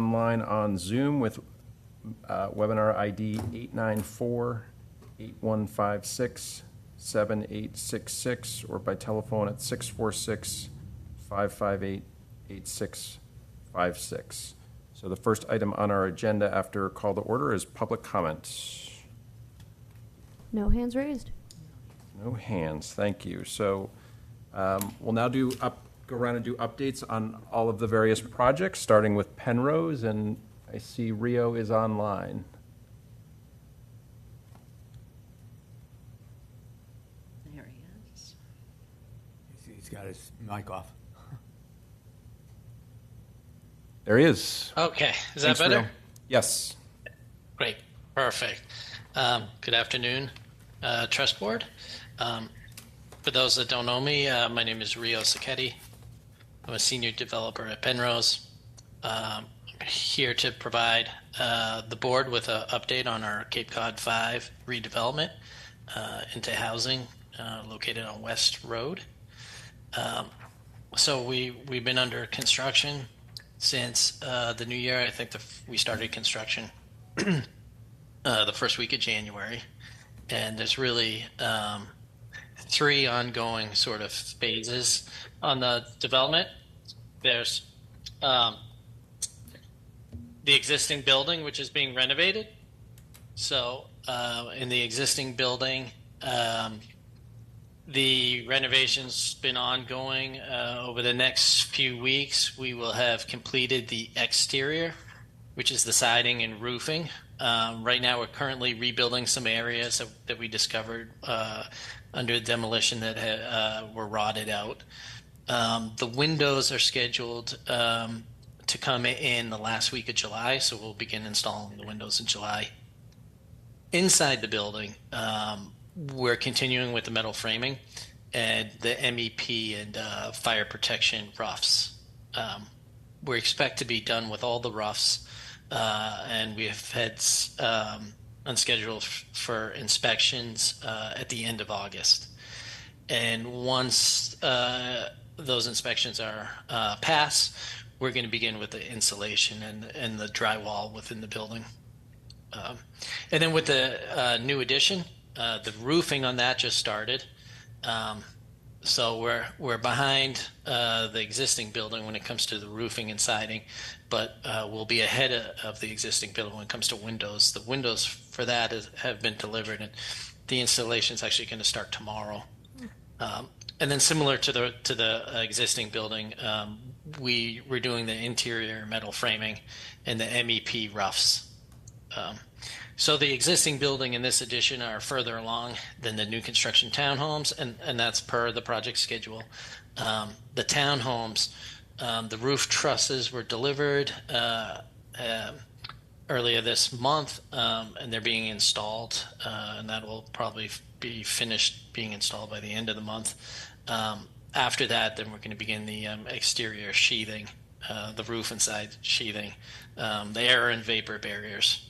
online on Zoom with webinar ID 894-8156-7866, or by telephone at 646-558-8656. So the first item on our agenda after call to order is public comment. No hands raised. No hands, thank you. So we'll now go around and do updates on all of the various projects, starting with Penrose, and I see Rio is online. There he is. He's got his mic off. There he is. Okay, is that Thanks, better? Rio. Yes. Great, perfect. Good afternoon, Trust Board. For those that don't know me, my name is Rio Sacchetti. I'm a senior developer at Penrose. I'm here to provide the board with an update on our Cape Cod 5 redevelopment into housing located on West Road. So we've been under construction since the new year. I think we started construction the first week of January, and there's really 3 ongoing sort of phases on the development. There's the existing building, which is being renovated. So in the existing building, the renovation's been ongoing. Over the next few weeks, we will have completed the exterior, which is the siding and roofing. Right now, we're currently rebuilding some areas that we discovered under demolition that were rotted out. The windows are scheduled to come in the last week of July, so we'll begin installing the windows in July. Inside the building, we're continuing with the metal framing and the MEP and fire protection roughs. We expect to be done with all the roughs, and we have had on schedule for inspections at the end of August. And once those inspections are passed, we're going to begin with the insulation and the drywall within the building. And then with the new addition, the roofing on that just started. So we're behind the existing building when it comes to the roofing and siding, but we'll be ahead of the existing building when it comes to windows. The windows for that have been delivered, and the installation is actually going to start tomorrow. And then similar to the existing building, we're doing the interior metal framing and the MEP roughs. So the existing building in this addition are further along than the new construction townhomes, and that's per the project schedule. The townhomes, the roof trusses were delivered earlier this month, and they're being installed, and that will probably be finished being installed by the end of the month. After that, then we're going to begin the exterior sheathing, the roof and side sheathing, the air and vapor barriers,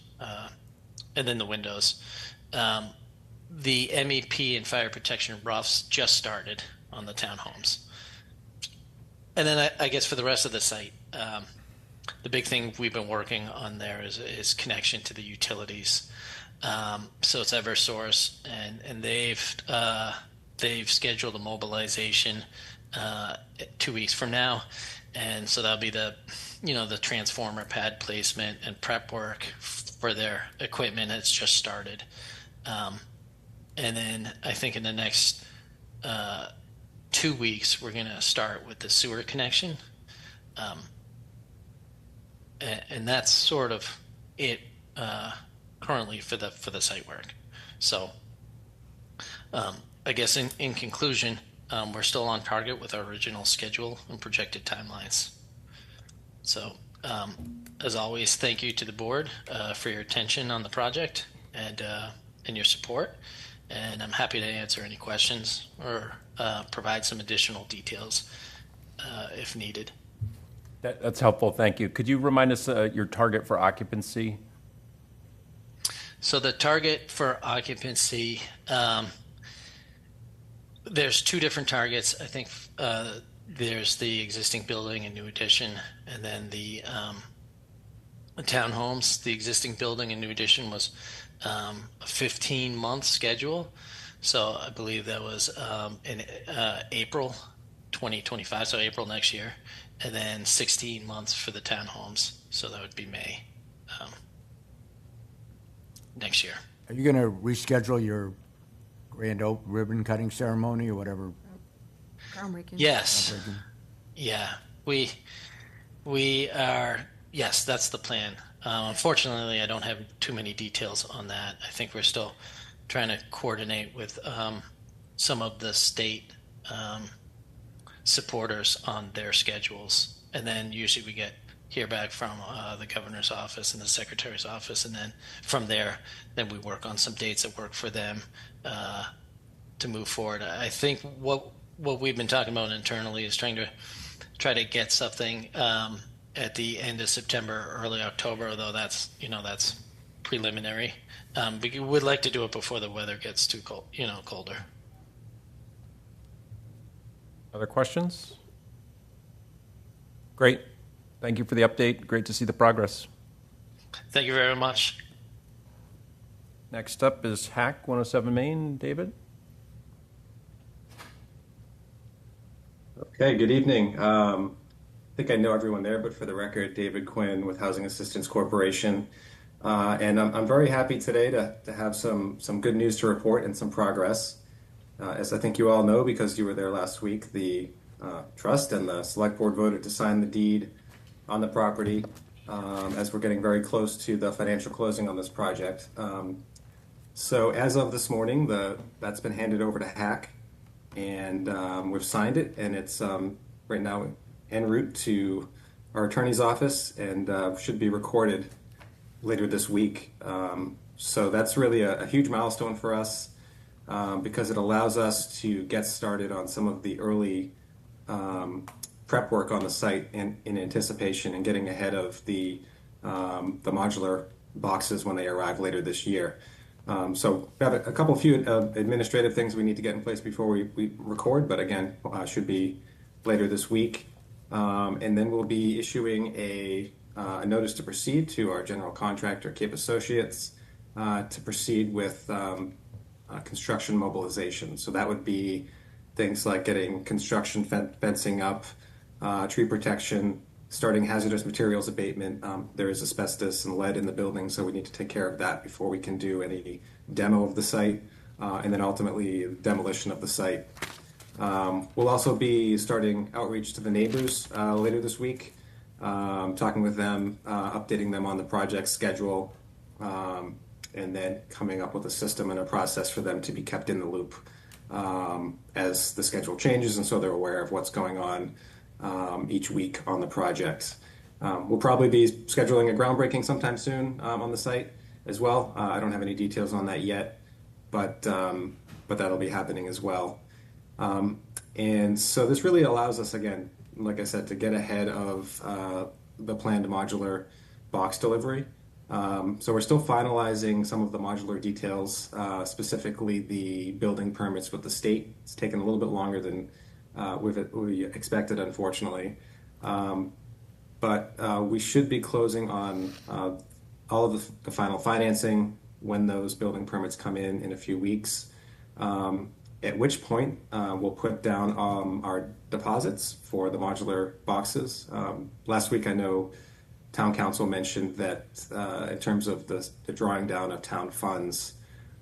and then the windows. The MEP and fire protection roughs just started on the townhomes. And then I guess for the rest of the site, the big thing we've been working on there is connection to the utilities. So it's Eversource, and they've scheduled a mobilization 2 weeks from now, and so that'll be the transformer pad placement and prep work for their equipment has just started. And then I think in the next 2 weeks we're going to start with the sewer connection, and that's sort of it currently for the site work. So I guess in conclusion, we're still on target with our original schedule and projected timelines. So as always, thank you to the board for your attention on the project and your support. And I'm happy to answer any questions or provide some additional details if needed. That's helpful, thank you. Could you remind us your target for occupancy? So the target for occupancy, there's 2 different targets. I think there's the existing building and new addition, and then townhomes. The existing building and new addition was a 15-month schedule. So I believe that was in April 2025, so April next year, and then 16 months for the townhomes. So that would be May next year. Are you going to reschedule your grand ribbon cutting ceremony or whatever? Groundbreaking. Yes. Groundbreaking? Yeah, we are. Yes, that's the plan. Unfortunately, I don't have too many details on that. I think we're still trying to coordinate with some of the state supporters on their schedules, and then usually we hear back from the governor's office and the secretary's office, and then from there, then we work on some dates that work for them to move forward. I think what we've been talking about internally is try to get something at the end of September, early October, although that's preliminary. We would like to do it before the weather gets too cold, colder. Other questions? Great. Thank you for the update. Great to see the progress. Thank you very much. Next up is Hack 107 Main. David? Okay, good evening. I think I know everyone there, but for the record, David Quinn with Housing Assistance Corporation. And I'm very happy today to have some good news to report and some progress. As I think you all know, because you were there last week, the trust and the select board voted to sign the deed on the property as we're getting very close to the financial closing on this project. So as of this morning, that's been handed over to Hack, and we've signed it, and it's right now en route to our attorney's office and should be recorded later this week. So that's really a huge milestone for us because it allows us to get started on some of the early prep work on the site in anticipation and getting ahead of the modular boxes when they arrive later this year. So we have a few administrative things we need to get in place before we record, but again, should be later this week. And then we'll be issuing a notice to proceed to our general contractor, Cape Associates, to proceed with construction mobilization. So that would be things like getting construction fencing up, tree protection, starting hazardous materials abatement. There is asbestos and lead in the building, so we need to take care of that before we can do any demo of the site, and then ultimately demolition of the site. We'll also be starting outreach to the neighbors later this week, talking with them, updating them on the project schedule, and then coming up with a system and a process for them to be kept in the loop as the schedule changes, and so they're aware of what's going on each week on the project. We'll probably be scheduling a groundbreaking sometime soon on the site as well. I don't have any details on that yet, but that'll be happening as well. And so this really allows us, again, like I said, to get ahead of the planned modular box delivery. So we're still finalizing some of the modular details, specifically the building permits with the state. It's taken a little bit longer than we expected, unfortunately. But we should be closing on all of the final financing when those building permits come in a few weeks. At which point we'll put down our deposits for the modular boxes. Last week I know Town Council mentioned that in terms of the drawing down of town funds,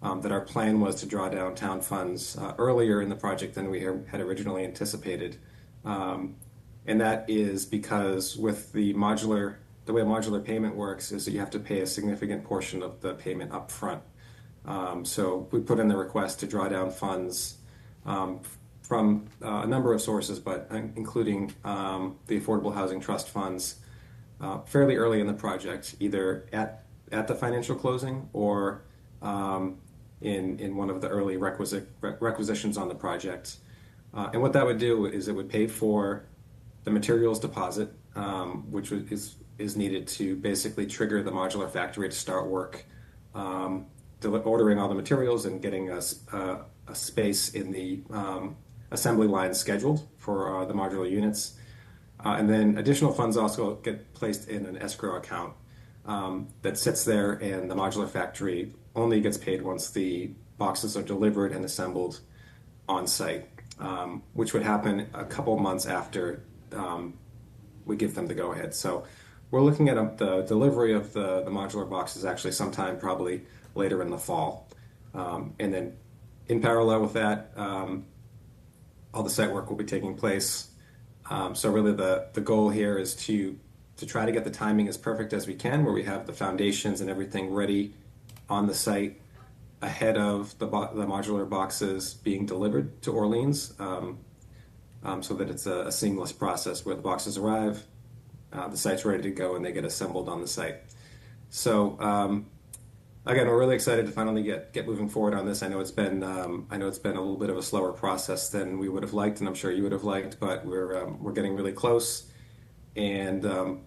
that our plan was to draw down town funds earlier in the project than we had originally anticipated. And that is because with the way modular payment works is that you have to pay a significant portion of the payment up front. So we put in the request to draw down funds from a number of sources, but including the Affordable Housing Trust funds fairly early in the project, either at the financial closing or in one of the early requisitions on the project. And what that would do is it would pay for the materials deposit, which is needed to basically trigger the modular factory to start work, ordering all the materials and getting a space in the assembly line scheduled for the modular units. And then additional funds also get placed in an escrow account that sits there, and the modular factory only gets paid once the boxes are delivered and assembled on site, which would happen a couple months after we give them the go ahead. So we're looking at the delivery of the modular boxes actually sometime probably later in the fall. And then in parallel with that, all the site work will be taking place. So really the goal here is to try to get the timing as perfect as we can, where we have the foundations and everything ready on the site ahead of the modular boxes being delivered to Orleans, so that it's a seamless process where the boxes arrive, the site's ready to go, and they get assembled on the site. So again, we're really excited to finally get moving forward on this. I know it's been a little bit of a slower process than we would have liked, and I'm sure you would have liked, but we're getting really close. And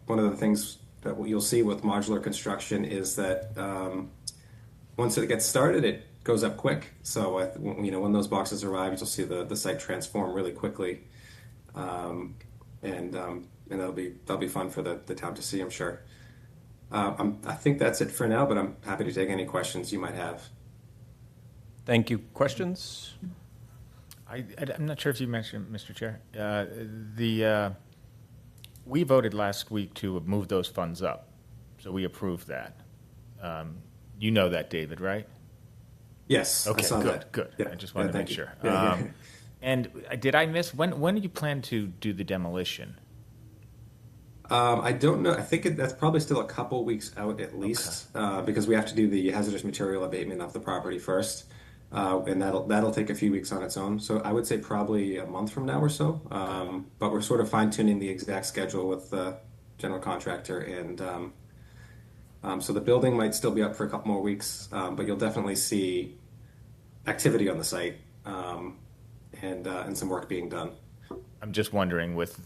one of the things that you'll see with modular construction is that once it gets started, it goes up quick. So when those boxes arrive, you'll see the site transform really quickly, and that'll be fun for the town to see, I'm sure. I think that's it for now, but I'm happy to take any questions you might have. Thank you. Questions? I'm not sure if you mentioned, Mr. Chair, we voted last week to move those funds up, so we approved that. You know that, David, right? Yes. Okay, I saw good, that. good. Yeah. I just wanted to thank make you. sure. Yeah. And did I miss, when do you plan to do the demolition? I don't know. I think that's probably still a couple weeks out at least, because we have to do the hazardous material abatement of the property first, and that'll take a few weeks on its own. So I would say probably a month from now or so. But we're sort of fine tuning the exact schedule with the general contractor, and so the building might still be up for a couple more weeks, but you'll definitely see activity on the site, and some work being done. I'm just wondering with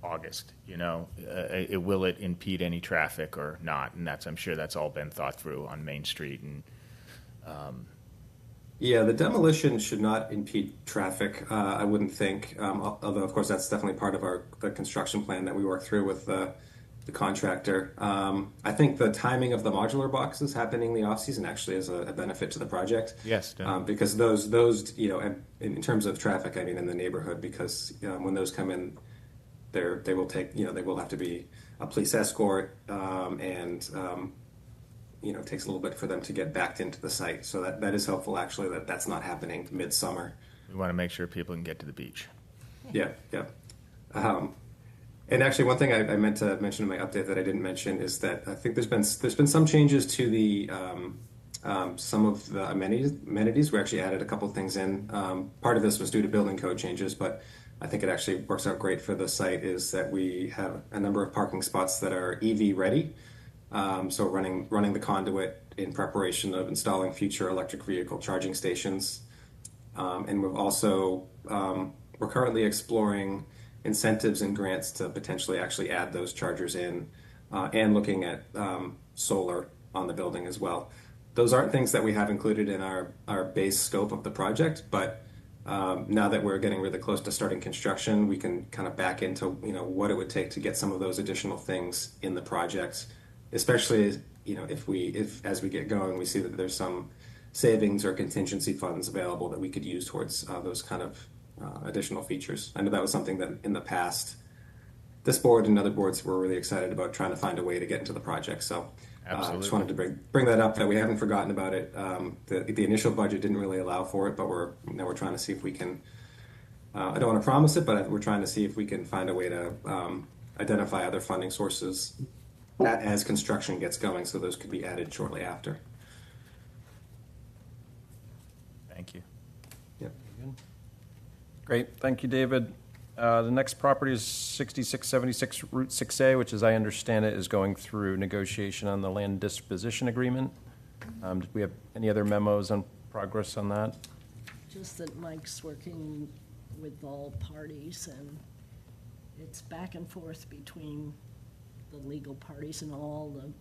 August, will it impede any traffic or not? And I'm sure that's all been thought through on Main Street. And yeah, the demolition should not impede traffic, I wouldn't think. Although, of course, that's definitely part of the construction plan that we work through with the contractor. I think the timing of the modular boxes happening in the off season actually is a benefit to the project. yes, Because those in terms of traffic, I mean in the neighborhood, because when those come in, they will have to be a police escort, and it takes a little bit for them to get backed into the site. So that is helpful actually that's not happening midsummer. we want to make sure people can get to the beach. Yeah. And actually, one thing I meant to mention in my update that I didn't mention is that I think there's been some changes to the some of the amenities. We actually added a couple of things in. Part of this was due to building code changes, but I think it actually works out great for the site. Is that we have a number of parking spots that are EV ready, so running the conduit in preparation of installing future electric vehicle charging stations, and we've also we're currently exploring incentives and grants to potentially actually add those chargers in, and looking at solar on the building as well. Those aren't things that we have included in our base scope of the project, but now that we're getting really close to starting construction, we can kind of back into what it would take to get some of those additional things in the project, especially if as we get going we see that there's some savings or contingency funds available that we could use towards those kind of additional features. I know that was something that in the past this board and other boards were really excited about, trying to find a way to get into the project. So I just wanted to bring that up, that we haven't forgotten about it. The initial budget didn't really allow for it, but we're trying to see if we can, I don't want to promise it, but we're trying to see if we can find a way to identify other funding sources as construction gets going, so those could be added shortly after. Thank you. Yep. Great, thank you, David. The next property is 6676 Route 6A, which, as I understand it, is going through negotiation on the land disposition agreement. Did we have any other memos on progress on that? Just that Mike's working with all parties, and it's back and forth between the legal parties and all the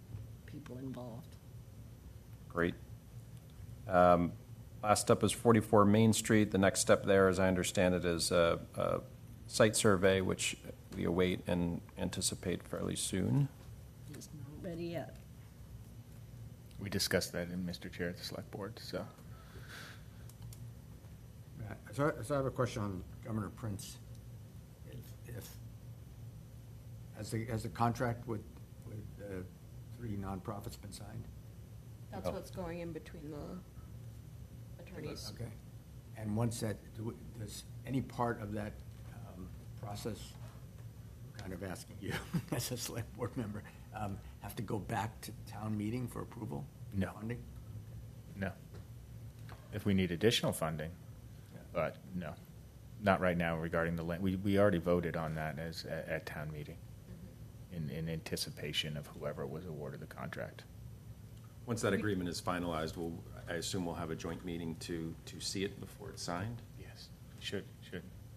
people involved. Great. Last up is 44 Main Street. The next step there, as I understand it, is a site survey, which we await and anticipate fairly soon. It's not ready yet. We discussed that in Mr. Chair at the Select Board, so. So I have a question on Governor Prince. Has the contract with the three nonprofits been signed? That's what's going in between the attorneys. Okay. And once that, does any part of that process, I'm kind of asking you as a select board member, have to go back to town meeting for approval? No. Funding? No. If we need additional funding, but no, not right now regarding the land. We already voted on that at town meeting in anticipation of whoever was awarded the contract. Once that agreement is finalized, I assume we'll have a joint meeting to see it before it's signed? Yes, should.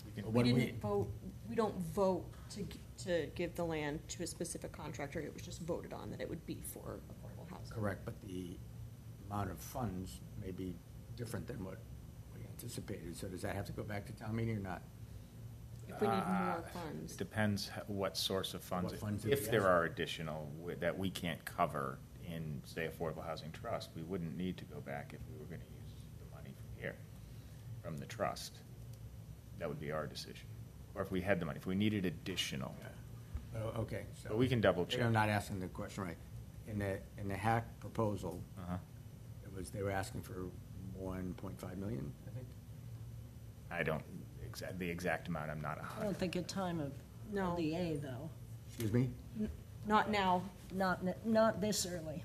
We can- We didn't vote, we don't vote to give the land to a specific contractor. It was just voted on that it would be for affordable housing. Correct, but the amount of funds may be different than what we anticipated. So does that have to go back to town meeting or not? If we need more funds. It depends what source of funds. What funds did If we there ask? are additional that we can't cover in, say, Affordable Housing Trust, we wouldn't need to go back if we were going to use the money from here, from the trust. That would be our decision. Or if we had the money, if we needed additional. Oh, okay. So But we can double maybe check. I'm not asking the question right. In the hack proposal, Uh-huh. they were asking for 1.5 million, I think? I don't, the exact amount, I'm not I don't think at time of No. LDA, though, Excuse me? Not now. not this early.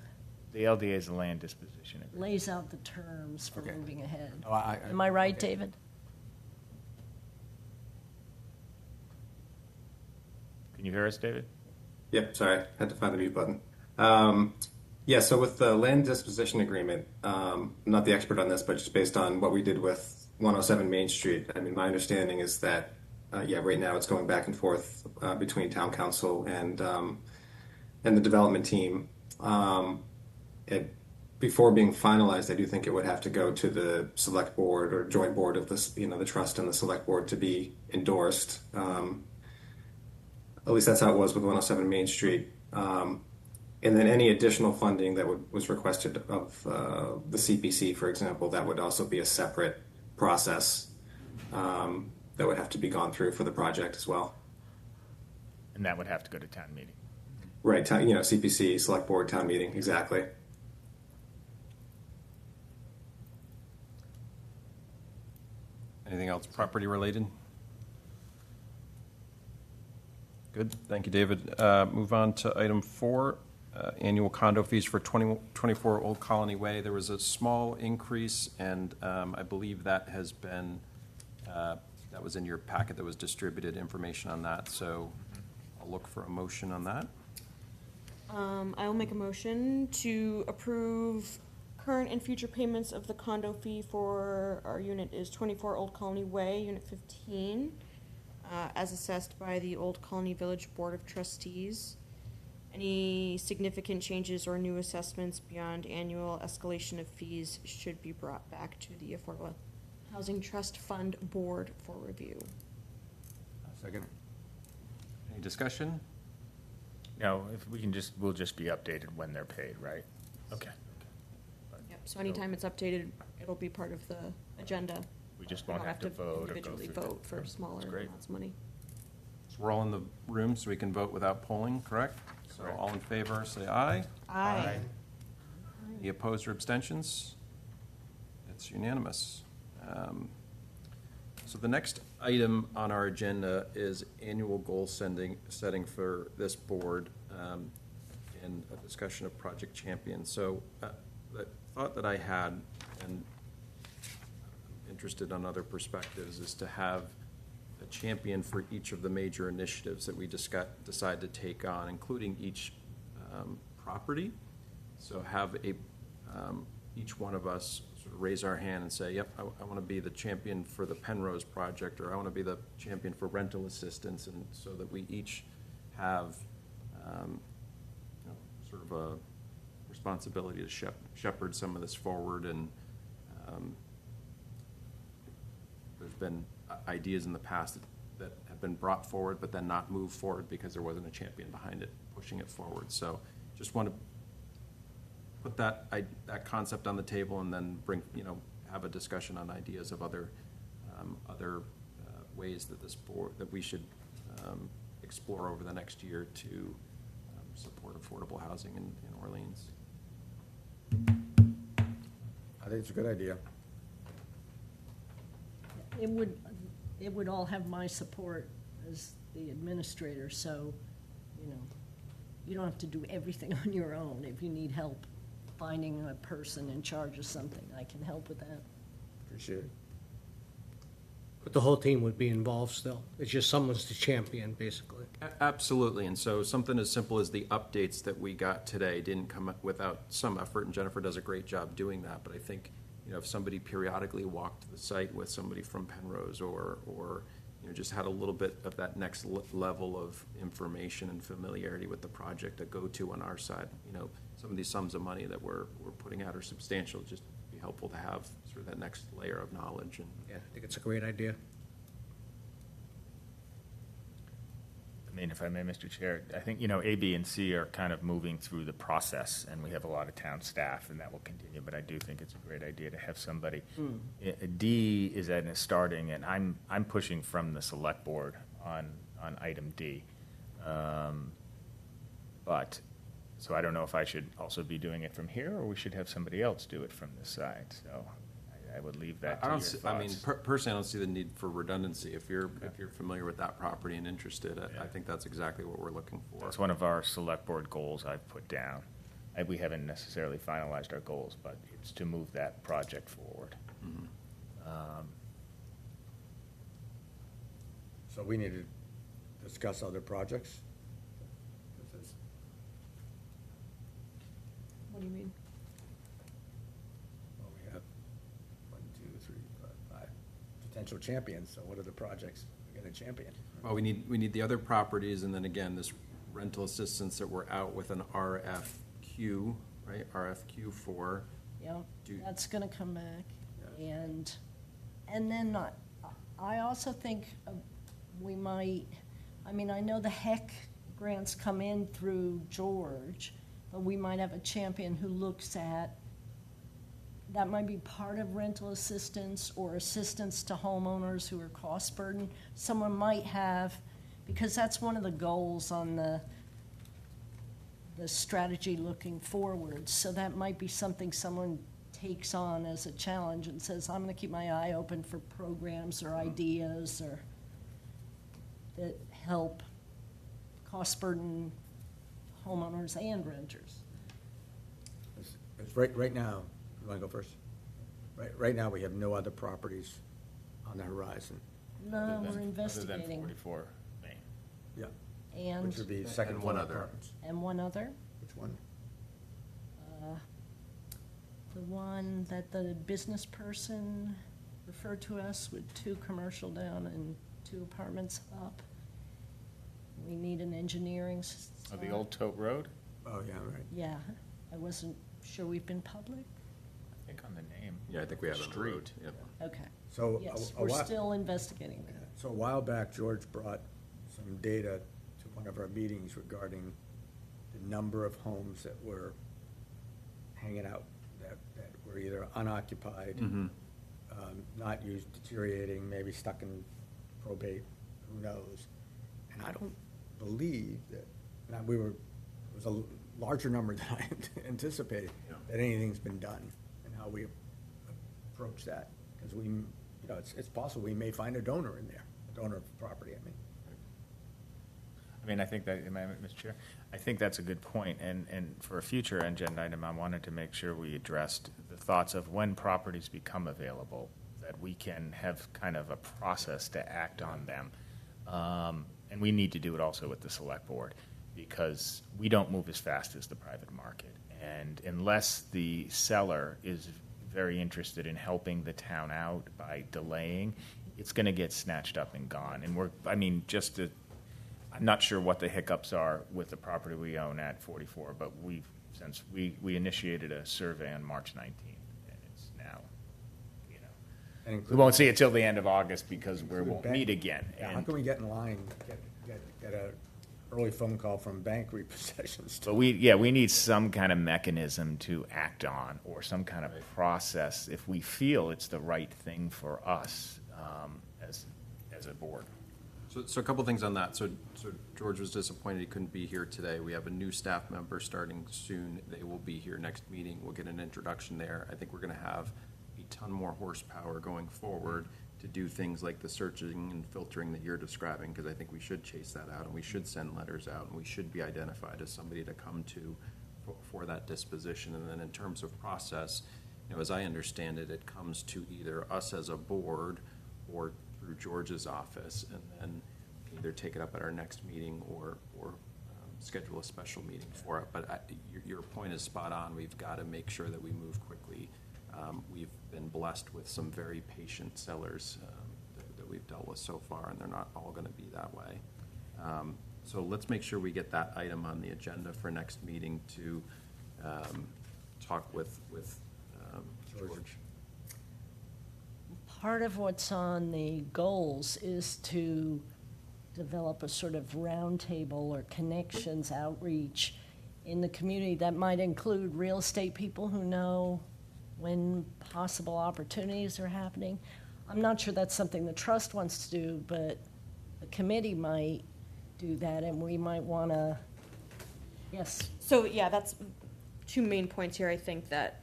The LDA is the land disposition agreement. Lays out the terms for Okay. moving ahead. Oh, Am I right, okay. David? Can you hear us, David? Yep, sorry, had to find the mute button. Yeah, so with the land disposition agreement, I'm not the expert on this, but just based on what we did with 107 Main Street, I mean, my understanding is that, right now it's going back and forth between town council and the development team. Before being finalized, I do think it would have to go to the select board or joint board of this, the trust and the select board to be endorsed. At least that's how it was with 107 Main Street. And then any additional funding that was requested of the CPC, for example, that would also be a separate process that would have to be gone through for the project as well. And that would have to go to town meeting. Right, CPC, select board, town meeting, exactly. Anything else property related? Good, thank you, David. Move on to item 4, annual condo fees for 24 Old Colony Way. There was a small increase, and I believe that has been, that was in your packet that was distributed, information on that, so I'll look for a motion on that. I will make a motion to approve current and future payments of the condo fee for our unit is 24 Old Colony Way, Unit 15, as assessed by the Old Colony Village Board of Trustees. Any significant changes or new assessments beyond annual escalation of fees should be brought back to the Affordable Housing Trust Fund Board for review. Second. Any discussion? No, if we can we'll just be updated when they're paid, right? Okay. Yep, so anytime it's updated, it'll be part of the agenda. We just We won't don't have to vote or go individually through. vote for smaller That's great. amounts of money. So we're all in the room, so we can vote without polling, correct? So Correct. all in favor, say aye. Aye. Any opposed or abstentions? It's unanimous. So the next item on our agenda is annual goal setting for this board, and a discussion of Project Champion. So the thought that I had, and I'm interested on other perspectives, is to have a champion for each of the major initiatives that we decide to take on, including each property. So have each one of us sort of raise our hand and say, yep, I want to be the champion for the Penrose project, or I want to be the champion for rental assistance, and so that we each have sort of a responsibility to shepherd some of this forward. And there's been ideas in the past that have been brought forward but then not moved forward because there wasn't a champion behind it pushing it forward. So just want to put that concept on the table and then bring, have a discussion on ideas of other ways that that we should explore over the next year to support affordable housing in Orleans. I think it's a good idea. It would all have my support as the administrator, so, you don't have to do everything on your own. If you need help finding a person in charge of something, I can help with that. Appreciate it. But the whole team would be involved still. It's just someone's to champion, basically. Absolutely, and so something as simple as the updates that we got today didn't come up without some effort, and Jennifer does a great job doing that, but I think, if somebody periodically walked the site with somebody from Penrose or just had a little bit of that next level of information and familiarity with the project to go to on our side, some of these sums of money that we're putting out are substantial, just be helpful to have sort of that next layer of knowledge. And Yeah, I think it's a great idea. I mean, if I may, Mr. Chair, I think, A, B, and C are kind of moving through the process, and we have a lot of town staff, and that will continue, but I do think it's a great idea to have somebody. D is at a starting, and I'm pushing from the select board on item D. But, so I don't know if I should also be doing it from here, or we should have somebody else do it from this side, so I would leave that to your thoughts. Personally, I don't see the need for redundancy. If you're familiar with that property and interested, I think that's exactly what we're looking for. That's one of our select board goals I've put down. We haven't necessarily finalized our goals, but it's to move that project forward. So we need to discuss other projects? What do you mean? Well, we have 1, 2, 3, 4, 5 potential champions, so what are the projects we're gonna champion? Well, we need the other properties, and then again, this rental assistance that we're out with an RFQ, right? RFQ for. Yeah, Do- that's gonna come back. Yeah. And then I also think we might, I know the HEC grants come in through George, but we might have a champion who looks at, that might be part of rental assistance or assistance to homeowners who are cost burdened. Someone might have, because that's one of the goals on the strategy looking forward. So that might be something someone takes on as a challenge and says, I'm gonna keep my eye open for programs or ideas or that help cost burden homeowners and renters. It's right now, you wanna go first? Right now, we have no other properties on the horizon. No, Other we're than investigating. 44 Main. Yeah. And, Which would be second And one floor other. apartments. and one other, Which one? the one that the business person referred to us with 2 commercial down and 2 apartments up. We need an engineering. Oh, the old Tote Road? Oh, yeah, right. Yeah, I wasn't sure we've been public. I think on the name. Yeah, I think we have it on the road. Street. Yep. Okay, So. yes, a we're while- still investigating that. So a while back, George brought some data to one of our meetings regarding the number of homes that were hanging out, that were either unoccupied, not used, deteriorating, maybe stuck in probate, who knows? And I don't believe that, it was a larger number than I anticipated, Yeah. that anything's been done and how we approach that. Because it's possible we may find a donor in there, a donor of property, I think that, Mr. Chair, I think that's a good point, and for a future agenda item, I wanted to make sure we addressed the thoughts of when properties become available, that we can have kind of a process to act on them. And we need to do it also with the select board, because we don't move as fast as the private market. And unless the seller is very interested in helping the town out by delaying, it's gonna get snatched up and gone. And I'm not sure what the hiccups are with the property we own at 44, but we initiated a survey on March 19th, and it's now, and. we won't see it till the end of August because we Include won't bank. meet again. Yeah, how And can we get in line, get early phone call from bank repossessions. But we need some kind of mechanism to act on, or some kind of process if we feel it's the right thing for us as a board. So a couple things on that. So George was disappointed he couldn't be here today. We have a new staff member starting soon. They will be here next meeting. We'll get an introduction there. I think we're going to have a ton more horsepower going forward to do things like the searching and filtering that you're describing, because I think we should chase that out, and we should send letters out, and we should be identified as somebody to come to for that disposition. And then in terms of process, as I understand it, it comes to either us as a board or through George's office, and then either take it up at our next meeting or schedule a special meeting for it. But your point is spot on. We've got to make sure that we move quickly. We've been blessed with some very patient sellers that we've dealt with so far, and they're not all going to be that way. So let's make sure we get that item on the agenda for next meeting to talk with George. Part of what's on the goals is to develop a sort of roundtable or connections outreach in the community that might include real estate people who know when possible opportunities are happening. I'm not sure that's something the trust wants to do, but the committee might do that, and we might want to, yes. So, yeah, that's two main points here. I think that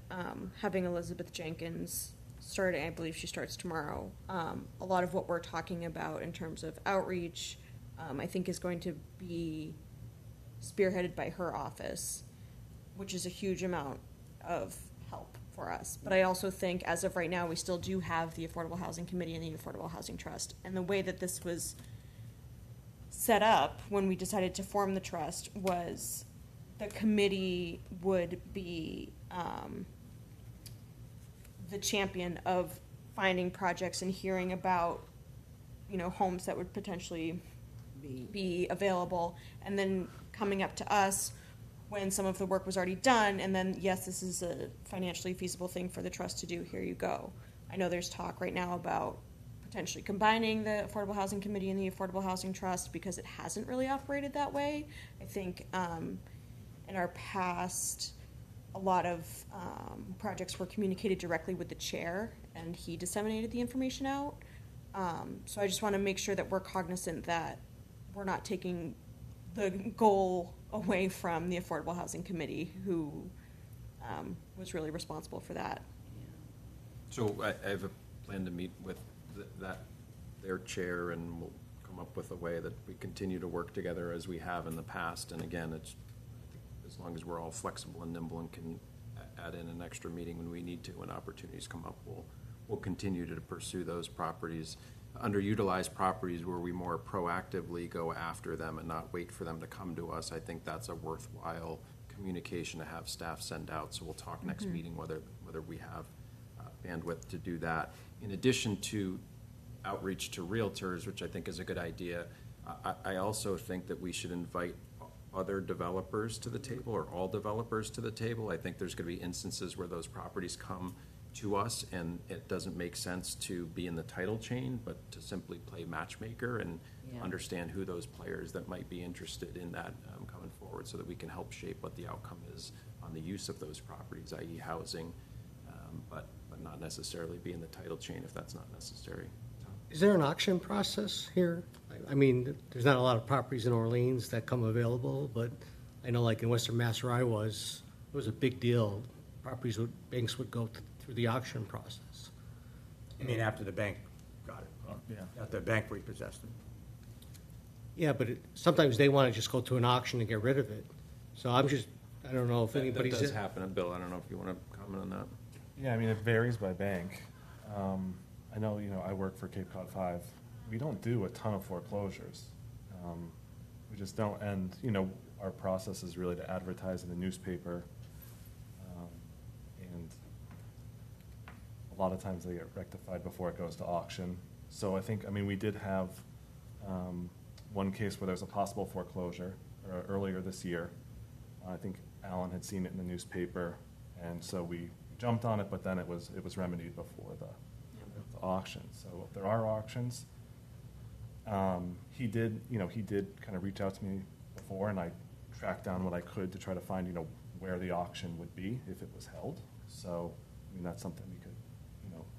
having Elizabeth Jenkins starting, I believe she starts tomorrow, a lot of what we're talking about in terms of outreach, I think is going to be spearheaded by her office, which is a huge amount of help for us. But I also think, as of right now, we still do have the Affordable Housing Committee and the Affordable Housing Trust. And the way that this was set up when we decided to form the trust was the committee would be the champion of finding projects and hearing about, homes that would potentially be available, and then coming up to us when some of the work was already done, and then, yes, this is a financially feasible thing for the trust to do, here you go. I know there's talk right now about potentially combining the Affordable Housing Committee and the Affordable Housing Trust, because it hasn't really operated that way. I think in our past, a lot of projects were communicated directly with the chair, and he disseminated the information out. So I just want to make sure that we're cognizant that we're not taking the goal away from the Affordable Housing Committee, who was really responsible for that. So I have a plan to meet with their chair, and we'll come up with a way that we continue to work together as we have in the past. And again, it's as long as we're all flexible and nimble and can add in an extra meeting when we need to, when opportunities come up, we'll continue to pursue those properties. Underutilized properties where we more proactively go after them and not wait for them to come to us. I think that's a worthwhile communication to have staff send out. So we'll talk next meeting whether we have bandwidth to do that. In addition to outreach to realtors, which I think is a good idea, I also think that we should invite other developers to the table, or all developers to the table. I think there's going to be instances where those properties come to us and it doesn't make sense to be in the title chain, but to simply play matchmaker and understand who those players that might be interested in that coming forward, so that we can help shape what the outcome is on the use of those properties, i.e. housing, but not necessarily be in the title chain if that's not necessary. Is there an auction process here? I mean, there's not a lot of properties in Orleans that come available, but I know like in Western Mass where I was, it was a big deal. Banks would go through the auction process. I mean, after the bank got it, Yeah. after the bank repossessed it. Yeah, but sometimes they want to just go to an auction and get rid of it. So I don't know if That anybody's. does happen. Bill, I don't know if you want to comment on that. Yeah, I mean, it varies by bank. I know, I work for Cape Cod 5. We don't do a ton of foreclosures. We just don't, and, our process is really to advertise in the newspaper. And a lot of times they get rectified before it goes to auction. So we did have one case where there's a possible foreclosure earlier this year. I think Alan had seen it in the newspaper, and so we jumped on it, but then it was remedied before the auction. So if there are auctions, he did kind of reach out to me before, and I tracked down what I could to try to find, where the auction would be if it was held. So, I mean, that's something we could,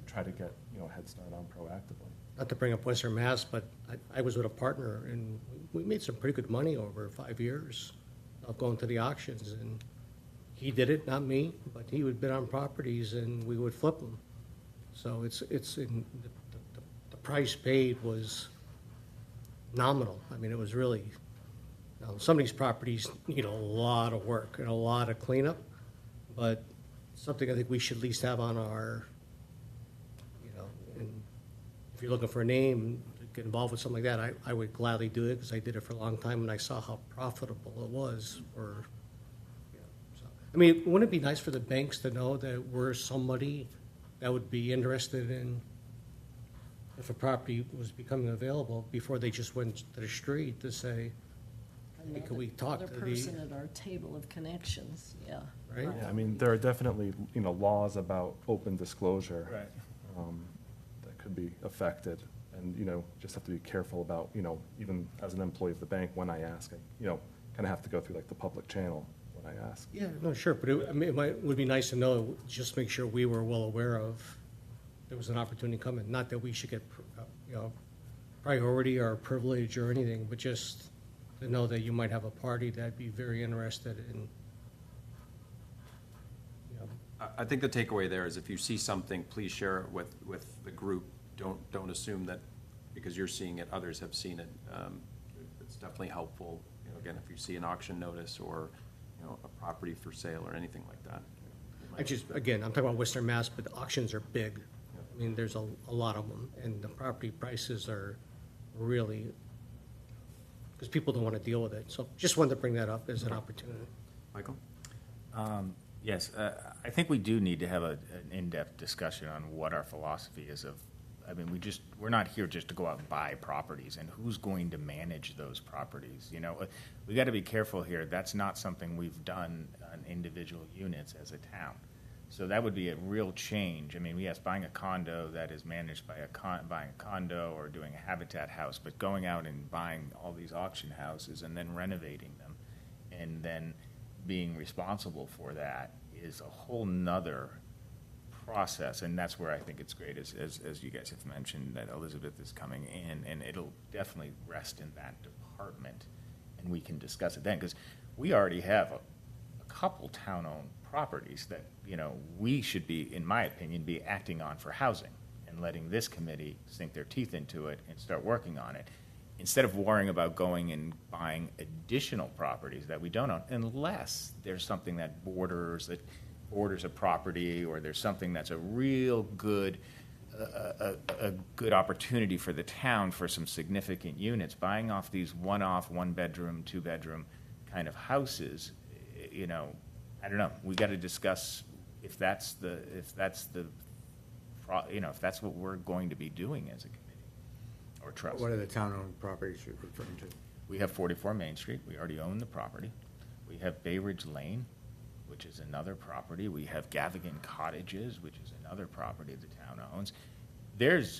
try to get, a head start on proactively. Not to bring up Western Mass, but I was with a partner, and we made some pretty good money over 5 years of going to the auctions, and he did it, not me, but he would bid on properties, and we would flip them. So the price paid was nominal. I mean, it was really, some of these properties need a lot of work and a lot of cleanup, but something I think we should at least have on our, and if you're looking for a name, to get involved with something like that, I would gladly do it, because I did it for a long time, and I saw how profitable it was for, so. I mean, wouldn't it be nice for the banks to know that we're somebody that would be interested in, if a property was becoming available, before they just went to the street to say, hey, could we talk to Another the, person at our table of connections, yeah. right? Yeah, I mean, there are definitely, laws about open disclosure. Right. That could be affected, and, just have to be careful about, even as an employee of the bank, when I ask, I, kind of have to go through like the public channel when I ask. Yeah, no, sure, but it would be nice to know, just make sure we were well aware of there was an opportunity coming. Not that we should get, priority or privilege or anything, but just to know that you might have a party that'd be very interested in, I think the takeaway there is if you see something, please share it with the group. Don't assume that because you're seeing it, others have seen it. It's definitely helpful. Again, if you see an auction notice or, a property for sale or anything like that. again, I'm talking about Western Mass, but the auctions are big. I mean, there's a lot of them, and the property prices are really, because people don't want to deal with it. So just wanted to bring that up as an opportunity. Michael? Yes, I think we do need to have an in-depth discussion on what our philosophy is of, I mean, we're not here just to go out and buy properties, and who's going to manage those properties, We got to be careful here. That's not something we've done on individual units as a town. So that would be a real change. I mean, yes, buying a condo that is managed by buying a condo or doing a habitat house, but going out and buying all these auction houses and then renovating them and then being responsible for that is a whole nother process. And that's where I think it's great, as you guys have mentioned, that Elizabeth is coming in, and it'll definitely rest in that department, and we can discuss it then, because we already have a couple town-owned properties that, we should be, in my opinion, be acting on for housing and letting this committee sink their teeth into it and start working on it, instead of worrying about going and buying additional properties that we don't own, unless there's something that borders a property, or there's something that's a real good, a good opportunity for the town for some significant units. Buying off these one-off, one-bedroom, two-bedroom kind of houses, I don't know. We got to discuss if that's what we're going to be doing as a committee or trust. What are the town-owned properties you're referring to? We have 44 Main Street. We already own the property. We have Bay Ridge Lane, which is another property. We have Gavigan Cottages, which is another property the town owns.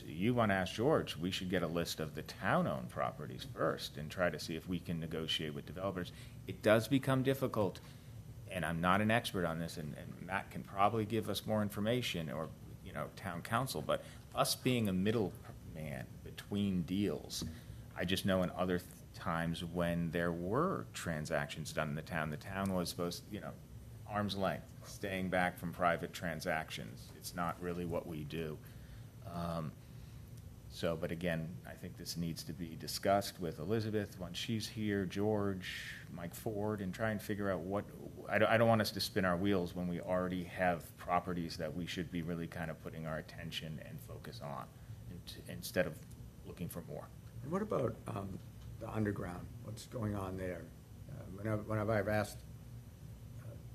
You want to ask George, we should get a list of the town-owned properties first and try to see if we can negotiate with developers. It does become difficult, and I'm not an expert on this, and Matt can probably give us more information, or, town council, but us being a middleman between deals, I just know in other times when there were transactions done in the town was supposed, arm's length, staying back from private transactions. It's not really what we do. But again, I think this needs to be discussed with Elizabeth once she's here, George, Mike Ford, and try and figure out I don't want us to spin our wheels when we already have properties that we should be really kind of putting our attention and focus on instead of looking for more. And what about the underground? What's going on there? Whenever I've asked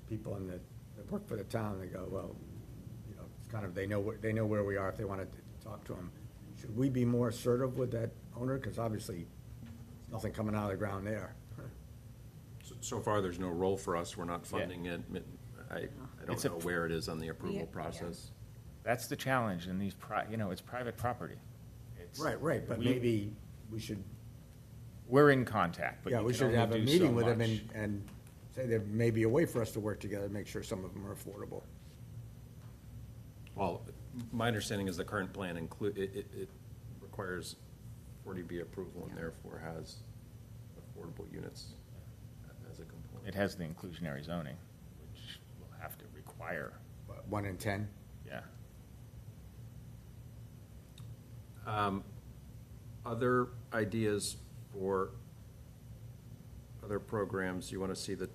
people that work for the town, they go, well, it's kind of, they know where we are if they wanted to talk to them. Should we be more assertive with that owner? Because obviously, there's nothing coming out of the ground there. So far, there's no role for us. We're not funding it. I don't know where it is on the approval process. That's the challenge in these, it's private property. Right, but maybe we should We're in contact, but Yeah, you we can should only have a do so meeting with them much. and say there may be a way for us to work together, make sure some of them are affordable. Well, my understanding is the current plan it requires 40B approval and therefore has affordable units as a component. It has the inclusionary zoning, which will have to require, What, 1 in 10? yeah. Other ideas for other programs you want to see the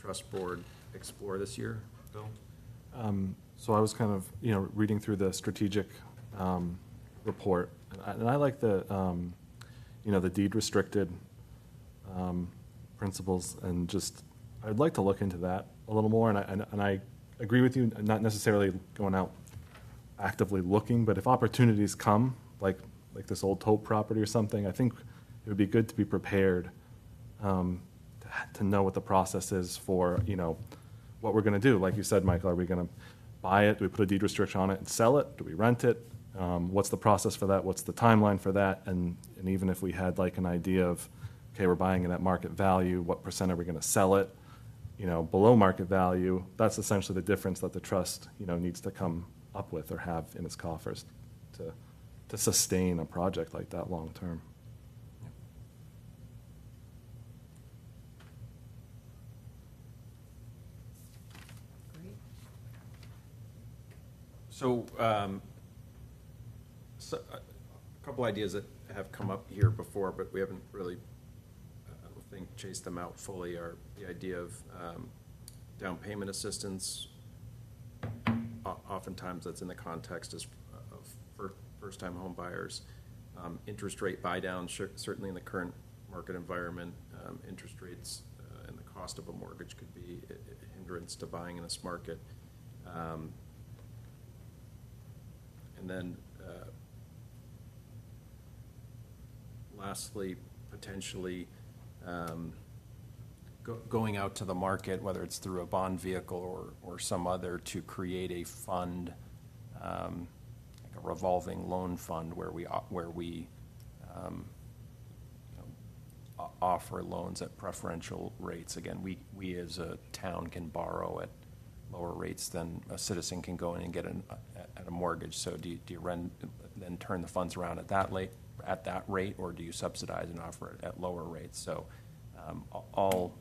trust board explore this year, Bill? So I was kind of, reading through the strategic report, and I like the, the deed restricted principles, and just, I'd like to look into that a little more, and I agree with you, not necessarily going out actively looking, but if opportunities come, like this old Tope property or something, I think it would be good to be prepared to know what the process is for, what we're going to do. Like you said, Michael, are we going to buy it? Do we put a deed restriction on it and sell it? Do we rent it? What's the process for that? What's the timeline for that? And even if we had like an idea of, okay, we're buying it at market value, what percent are we going to sell it? Below market value, that's essentially the difference that the trust, needs to come up with or have in its coffers to sustain a project like that long term. Great. So, a couple ideas that have come up here before, but we haven't really, I don't think, chased them out fully, are the idea of down payment assistance. Oftentimes, that's in the context of first-time home buyers. Interest rate buy-down, certainly in the current market environment, interest rates and the cost of a mortgage could be a hindrance to buying in this market. And then lastly, potentially going out to the market, whether it's through a bond vehicle or some other, to create a fund, like a revolving loan fund where we offer loans at preferential rates. Again, we as a town can borrow at lower rates than a citizen can go in and get at a mortgage. So do you then turn the funds around at that rate, or do you subsidize and offer it at lower rates? So all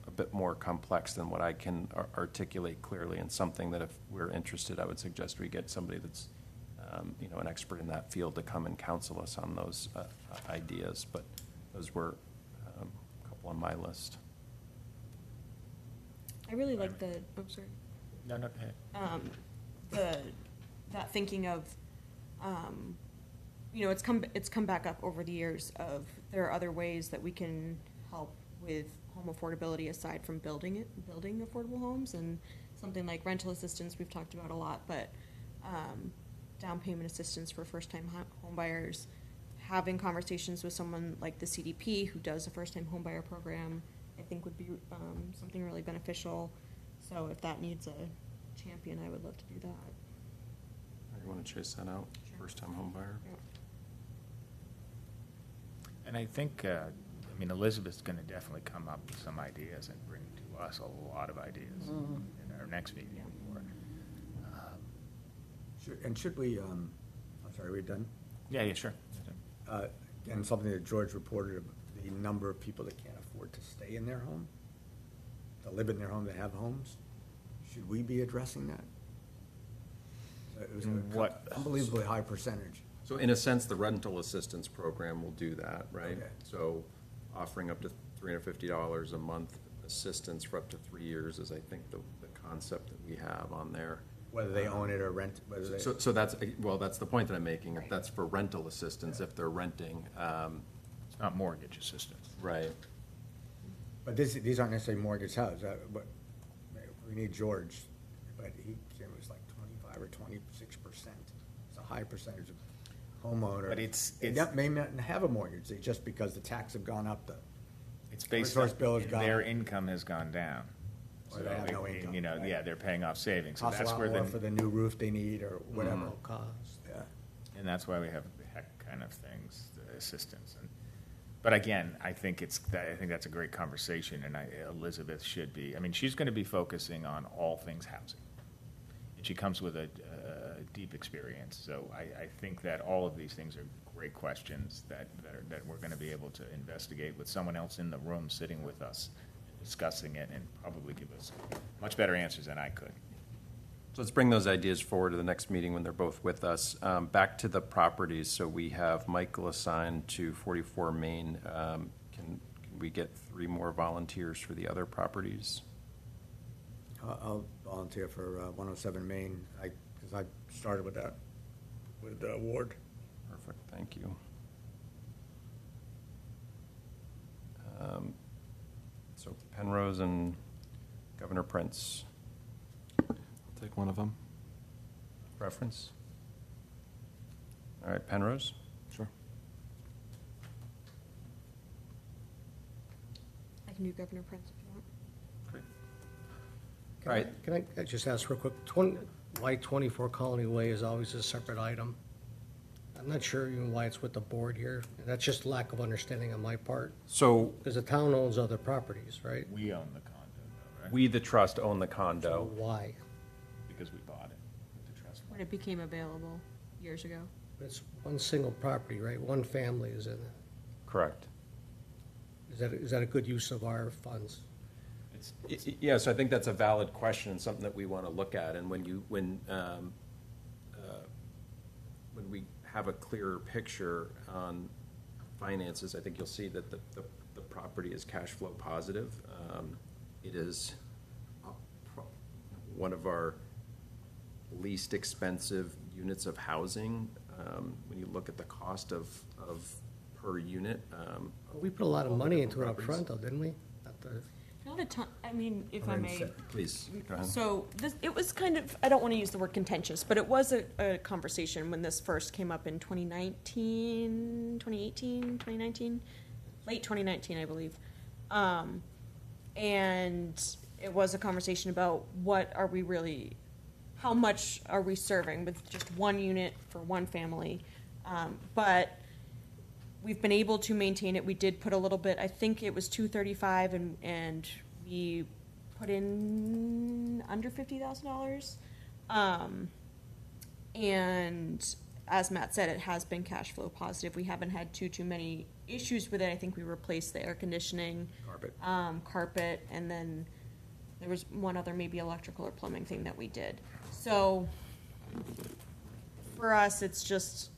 a bit more complex than what I can articulate clearly, and something that if we're interested, I would suggest we get somebody that's an expert in that field to come and counsel us on those ideas. But those were a couple on my list. I really like the, oh, sorry. No, go ahead. That thinking of, it's come back up over the years of, there are other ways that we can help with home affordability aside from building affordable homes, and something like rental assistance we've talked about a lot, but down payment assistance for first-time home buyers, having conversations with someone like the CDP who does a first-time home buyer program, I think would be something really beneficial. So if that needs a champion, I would love to do that. You want to chase that out? Sure. First-time home buyer? Yeah. And I think, Elizabeth's going to definitely come up with some ideas and bring to us a lot of ideas in our next meeting. Should we, I'm sorry, are we done? Yeah, sure. Again, something that George reported, the number of people that can't afford to stay in their home, to live in their home, that have homes. Should we be addressing that? It was What? unbelievably high percentage. So in a sense, the rental assistance program will do that, right? Okay. So offering up to $350 a month assistance for up to 3 years is, I think, the concept that we have on there. Whether they own it or rent, whether they. So that's the point that I'm making. If that's for rental assistance, if they're renting. It's not mortgage assistance. Right. But these aren't necessarily mortgage houses, but we need George, but it was like 25 or 26%. It's a high percentage of homeowner. But it's They may not have a mortgage, just because the tax have gone up, It's based Eversource on, bill has gone their up. income has gone down. Or they have no income, right? Yeah, they're paying off savings. So costs a that's lot where more for the new roof they need or whatever. Cost. Yeah. and that's why we have the HEC kind of things, the assistance. And But again, I think that's a great conversation, and Elizabeth should be. I mean, she's going to be focusing on all things housing, and she comes with a deep experience. So I think that all of these things are great questions that we're going to be able to investigate with someone else in the room sitting with us, discussing it, and probably give us much better answers than I could. So let's bring those ideas forward to the next meeting when they're both with us. Back to the properties, so we have Michael assigned to 44 Main. Can we get 3 more volunteers for the other properties? I'll volunteer for 107 Main, because I started with that, with Ward. Perfect, thank you. So Penrose and Governor Prince, I'll take one of them. preference? All right, Penrose? Sure. I can do Governor Prince if you want. Great. Can All I- right. Can I just ask real quick, why 24 Colony Way is always a separate item? I'm not sure even why it's with the board here. That's just lack of understanding on my part, So because the town owns other properties, right? We own the condo, though, right? we, the trust, own the So condo. why? Because we bought it with the trust When fund. it became available years ago. It's one single property, right? One family is in it. Correct. Is that a good use of our funds? Yes, I think that's a valid question and something that we want to look at. And when we have a clearer picture on finances, I think you'll see that the property is cash flow positive. It is one of our least expensive units of housing. When you look at the cost of per unit. We put a lot of money into it up Properties. front, though, didn't we? Not the- Not a ton, I mean, if I may. Please, go ahead. So it was kind of, I don't want to use the word contentious, but it was a conversation when this first came up in 2019, 2018, 2019, late 2019, I believe. And it was a conversation about how much are we serving with just one unit for one family? But we've been able to maintain it. We did put a little bit, I think it was 235, and we put in under $50,000. And as Matt said, it has been cash flow positive. We haven't had too many issues with it. I think we replaced the air conditioning, carpet, and then there was one other maybe electrical or plumbing thing that we did. So for us, it's just,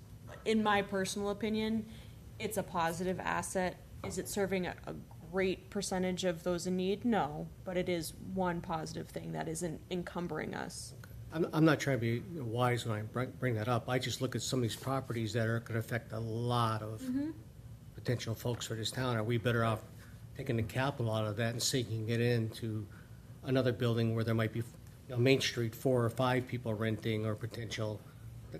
in my personal opinion, it's a positive asset. Is it serving a great percentage of those in need? No, but it is one positive thing that isn't encumbering us. I'm not trying to be wise when I bring that up. I just look at some of these properties that are going to affect a lot of potential folks for this town. Are we better off taking the capital out of that and sinking it into another building where there might be, Main Street, 4 or 5 people renting or potential?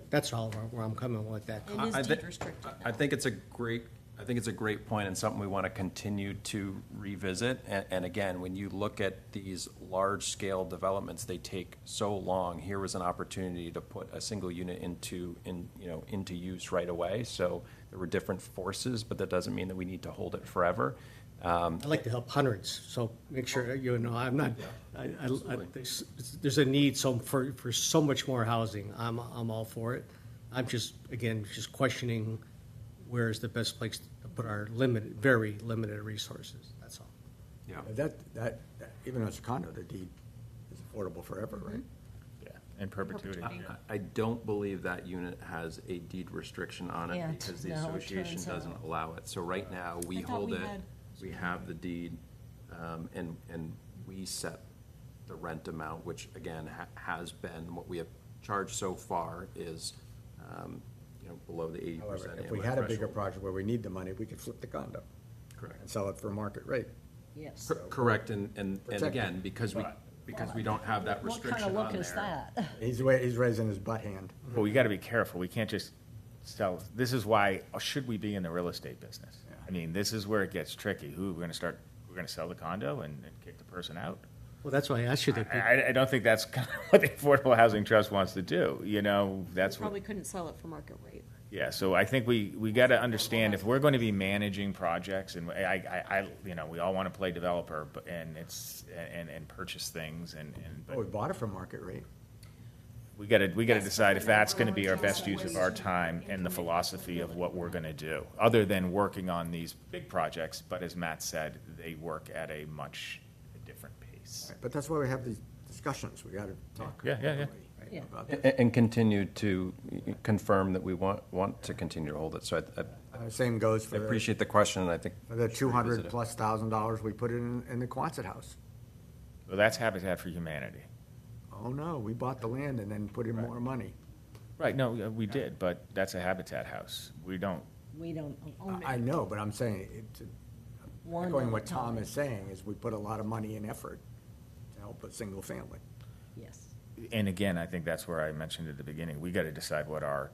That's all where I'm coming with that. It is I thi- deed restricted now. I think it's a great point and something we want to continue to revisit. And again, when you look at these large-scale developments, they take so long. Here was an opportunity to put a single unit into use right away. So there were different forces, but that doesn't mean that we need to hold it forever. I'd like to help hundreds, so make sure, I'm not, there's a need for so much more housing. I'm all for it. I'm just questioning where is the best place to put our very limited resources, that's all. Yeah. That, even though it's a condo, the deed is affordable forever, right? Yeah, in perpetuity. Perpetuity. I don't believe that unit has a deed restriction on it Can't. because the No, it association turns doesn't out. allow it. So right now, we I thought hold we it, had- we have the deed, and we set the rent amount, which again, has been, what we have charged so far is, below the 80%. However, if we AMI had a bigger threshold. project where we need the money, we could flip the condo Correct. and sell it for market rate. Yes. Correct, and Protect again, it. because we don't have that What kind restriction of on look there. is that? He's raising his butt hand. Well, we got to be careful. We can't just sell. This is why, should we be in the real estate business? Yeah. I mean, this is where it gets tricky. We're going to sell the condo and kick the person out? Well, that's why I asked you that. I don't think that's kind of what the Affordable Housing Trust wants to do. That's Probably what, couldn't sell it for market rate. Yeah, so I think we got to understand if we're going to be managing projects, and I we all want to play developer, but and purchase things, Oh, we bought it for market rate. we got to decide if that's going to be our best use of our time and the philosophy of what we're going to do, other than working on these big projects. But as Matt said, they work at a much different pace. But that's why we have these discussions. We got to talk. Yeah. right, Yeah. about this. And continue to confirm that we want to continue to hold it. So Same goes I for appreciate the question, and I think. the we should revisit it. $200,000+ we put in the Quonset house. Well, that's Habitat for Humanity. Oh, no, we bought the land and then put in more money. Right, no, we did, but that's a Habitat house. We don't. We don't own I it. know, but I'm saying, One echoing at a what Tom time. is saying, is we put a lot of money and effort to help a single family. Yes. And again, I think that's where I mentioned at the beginning, we got to decide what our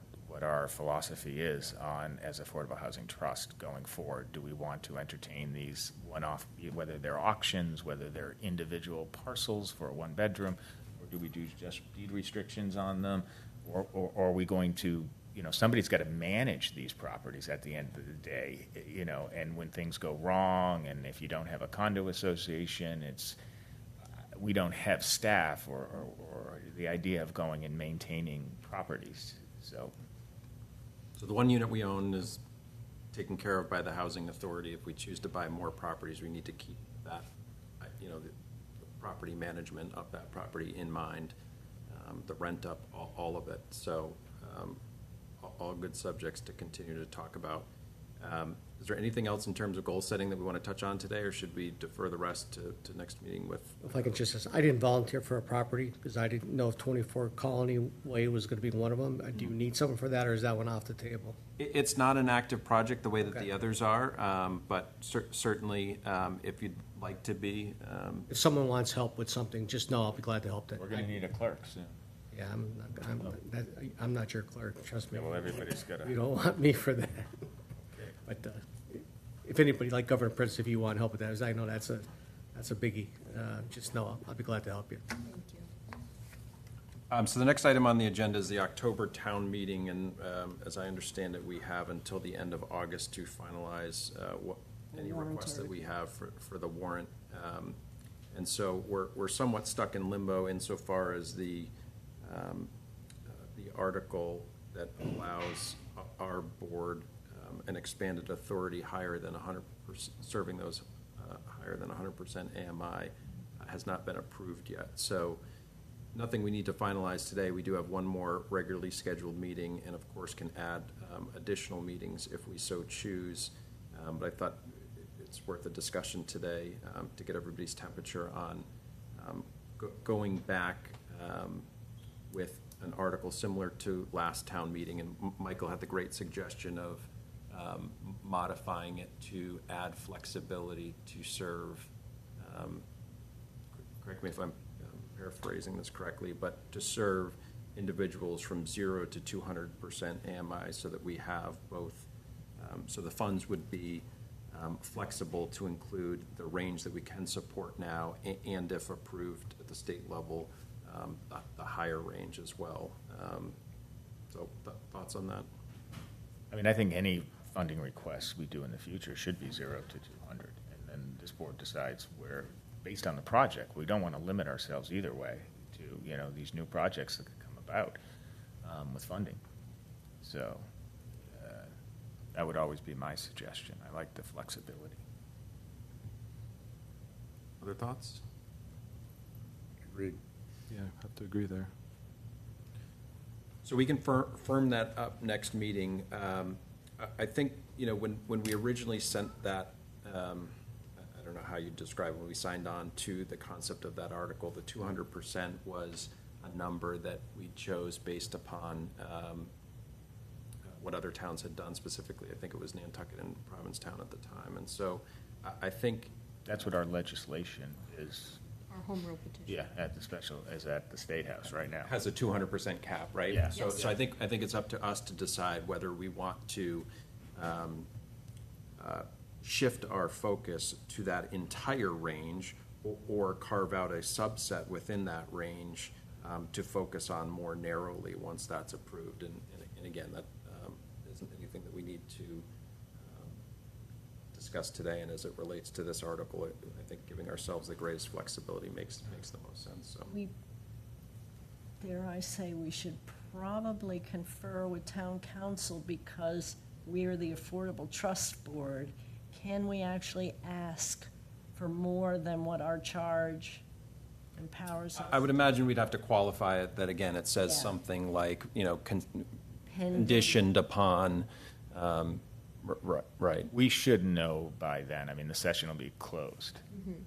philosophy is on, as Affordable Housing Trust going forward. Do we want to entertain these one-off, whether they're auctions, whether they're individual parcels for a one-bedroom, or do we do just deed restrictions on them? Or are we going to, somebody's got to manage these properties at the end of the day, and when things go wrong, and if you don't have a condo association, we don't have staff or the idea of going and maintaining properties, so. So the one unit we own is taken care of by the housing authority. If we choose to buy more properties, we need to keep that, the property management of that property in mind, the rent up, all of it. So all good subjects to continue to talk about. Is there anything else in terms of goal setting that we want to touch on today, or should we defer the rest to next meeting with? If I can just, I didn't volunteer for a property because I didn't know if 24 Colony Way was going to be one of them. Do you need someone for that, or is that one off the table? It's not an active project the way that the Okay. others are, but certainly, if you'd like to be, If someone wants help with something, just know I'll be glad to help them. We're gonna need a clerk soon. Yeah, I'm not your clerk, trust me. Yeah, well, everybody's got You to. don't want me for that. But if anybody, like Governor Prince, if you want help with that, as I know that's a biggie, just know I'll be glad to help you. So the next item on the agenda is the October town meeting, and as I understand it, we have until the end of August to finalize any Warrant requests that we article. have for the warrant. And so we're somewhat stuck in limbo insofar as the article that allows our board an expanded authority higher than 100%, serving those higher than 100% AMI has not been approved yet. So nothing we need to finalize today. We do have one more regularly scheduled meeting, and of course can add additional meetings if we so choose. But I thought it's worth a discussion today to get everybody's temperature on going back with an article similar to last town meeting. And Michael had the great suggestion of modifying it to add flexibility to serve, correct me if I'm paraphrasing this correctly, but to serve individuals from 0 to 200% AMI, so that we have both, so the funds would be flexible to include the range that we can support now, and if approved at the state level, the higher range as well. So thoughts on that? I mean, I think any funding requests we do in the future should be 0 to 200, and then this board decides where, based on the project. We don't want to limit ourselves either way to, these new projects that could come about with funding. So that would always be my suggestion. I like the flexibility. Other thoughts? Agreed. Yeah, I have to agree there. So we can firm that up next meeting. I think, when we originally sent that, I don't know how you describe when we signed on to the concept of that article, the 200% was a number that we chose based upon what other towns had done specifically. I think it was Nantucket and Provincetown at the time. And so I think. That's what our legislation is. Our home rule petition. Yeah, at the State House right now. Has a 200% cap, right? Yeah. So, Yes. so I think it's up to us to decide whether we want to shift our focus to that entire range, or carve out a subset within that range to focus on more narrowly once that's approved. And again, that isn't anything that we need to discuss today, and as it relates to this article, I think giving ourselves the greatest flexibility makes the most sense, so. Dare I say, we should probably confer with town council because we're the Affordable Trust Board. Can we actually ask for more than what our charge empowers us? I would imagine we'd have to qualify it, that again, it says Yeah. something like, Pending. conditioned upon, right. We should know by then. I mean, the session will be closed.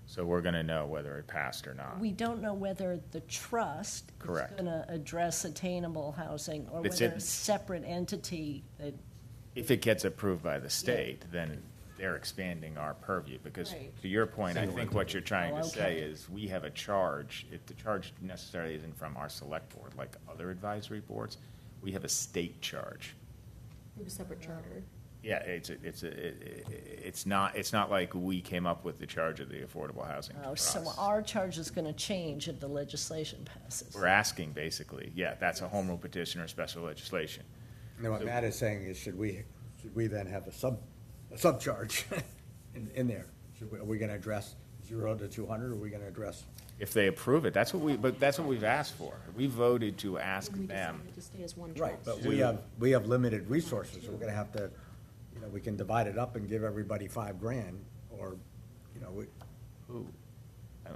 So we're going to know whether it passed or not. We don't know whether the trust Correct. is going to address attainable housing or It's whether in- a separate entity that, If it gets approved by the state, then they're expanding our purview, because Right. to your point, I think what you're trying Oh, to say okay. is, we have a charge, if the charge necessarily isn't from our select board, like other advisory boards, we have a state charge. With a separate charter. Yeah, it's not like we came up with the charge of the Affordable Housing Trust. so our charge is going to change if the legislation passes. We're asking, basically, yeah, that's a home rule petition or special legislation. And what Matt is saying is, should we then have a subcharge in there? Are we gonna address 0 to 200, or are we gonna address? If they approve it, that's what we've asked for. We voted to ask We them. decided to stay as one trust. Right, but we have limited resources, so we're gonna have to, we can divide it up and give everybody $5,000, or, Ooh,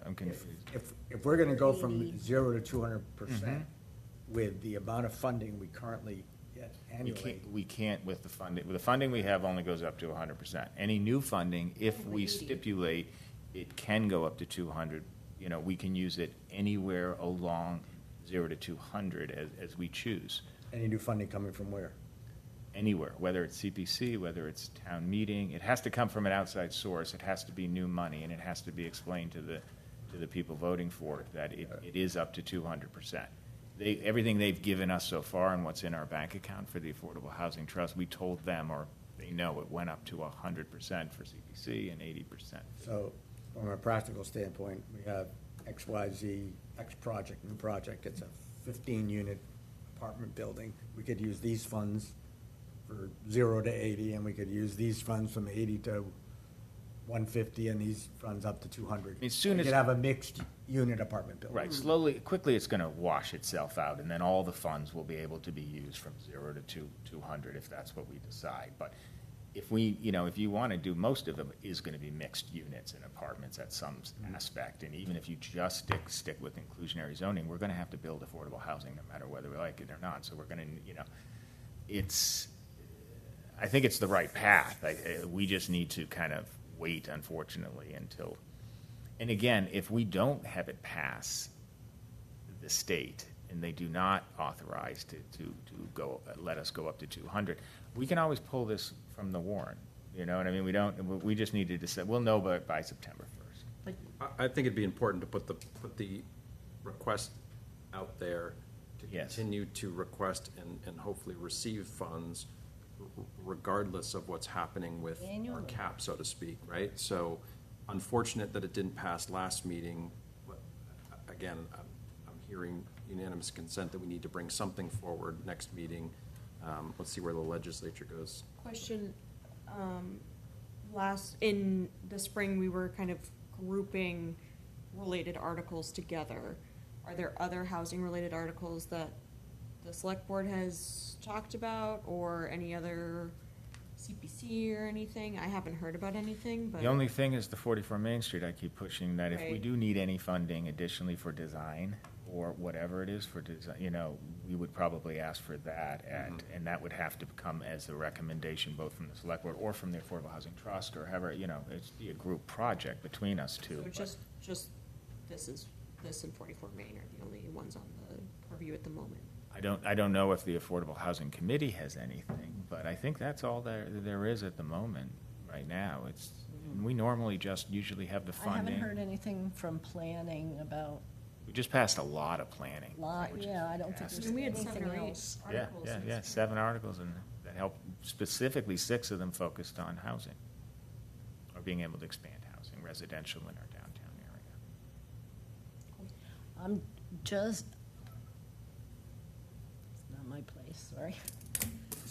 I'm confused. if we're gonna go from 0 to 200% with the amount of funding we currently get annually. We can't with the funding we have only goes up to 100%. Any new funding, if we stipulate it can go up to 200, we can use it anywhere along 0 to 200 as we choose. Any new funding coming from where? Anywhere, whether it's CPC, whether it's town meeting, it has to come from an outside source, it has to be new money, and it has to be explained to the people voting for it that it is up to 200%. Everything they've given us so far and what's in our bank account for the Affordable Housing Trust, we told them, or they know, it went up to 100% for CPC and 80%. So, from a practical standpoint, we have XYZ, X project, new project, it's a 15-unit apartment building. We could use these funds for 0 to 80, and we could use these funds from 80 to 150, and these funds up to 200. As soon We as- could have a mixed-unit apartment building. Right, quickly it's going to wash itself out, and then all the funds will be able to be used from 0 to 200 if that's what we decide. But if if you want to do, most of them is going to be mixed units and apartments at some aspect. And even if you just stick with inclusionary zoning, we're going to have to build affordable housing no matter whether we like it or not. So we're going to, I think it's the right path. We just need to kind of wait, unfortunately, until, and again, if we don't have it pass the state and they do not authorize to go, let us go up to 200, we can always pull this from the warrant. You know what I mean? We just need to decide, we'll know by September 1st. I think it'd be important to put the request out there to Yes. continue to request and hopefully receive funds regardless of what's happening with our Annually. cap, so to speak, right? So unfortunate that it didn't pass last meeting, but again, I'm hearing unanimous consent that we need to bring something forward next meeting. Let's see where the legislature goes. Question, in the spring, we were kind of grouping related articles together. Are there other housing-related articles that the select board has talked about, or any other CPC or anything? I haven't heard about anything, but. The only thing is the 44 Main Street, I keep pushing that if we Right. do need any funding additionally for design or whatever it is for design, we would probably ask for that, and that would have to come as a recommendation both from the select board or from the Affordable Housing Trust, or however, it's be a group project between us two. So but- just, this and 44 Main are the only ones on the purview at the moment. I don't know if the Affordable Housing Committee has anything, but I think that's all there is at the moment, right now. We normally just usually have the I haven't funding. heard anything from planning about We just passed a lot of planning. lot, yeah, I don't think there's And we had 7 anything or 8 else. articles. Yeah, 7 articles, and that helped, specifically 6 of them focused on housing, or being able to expand housing, residential in our downtown area. I'm just, it's not my place, sorry.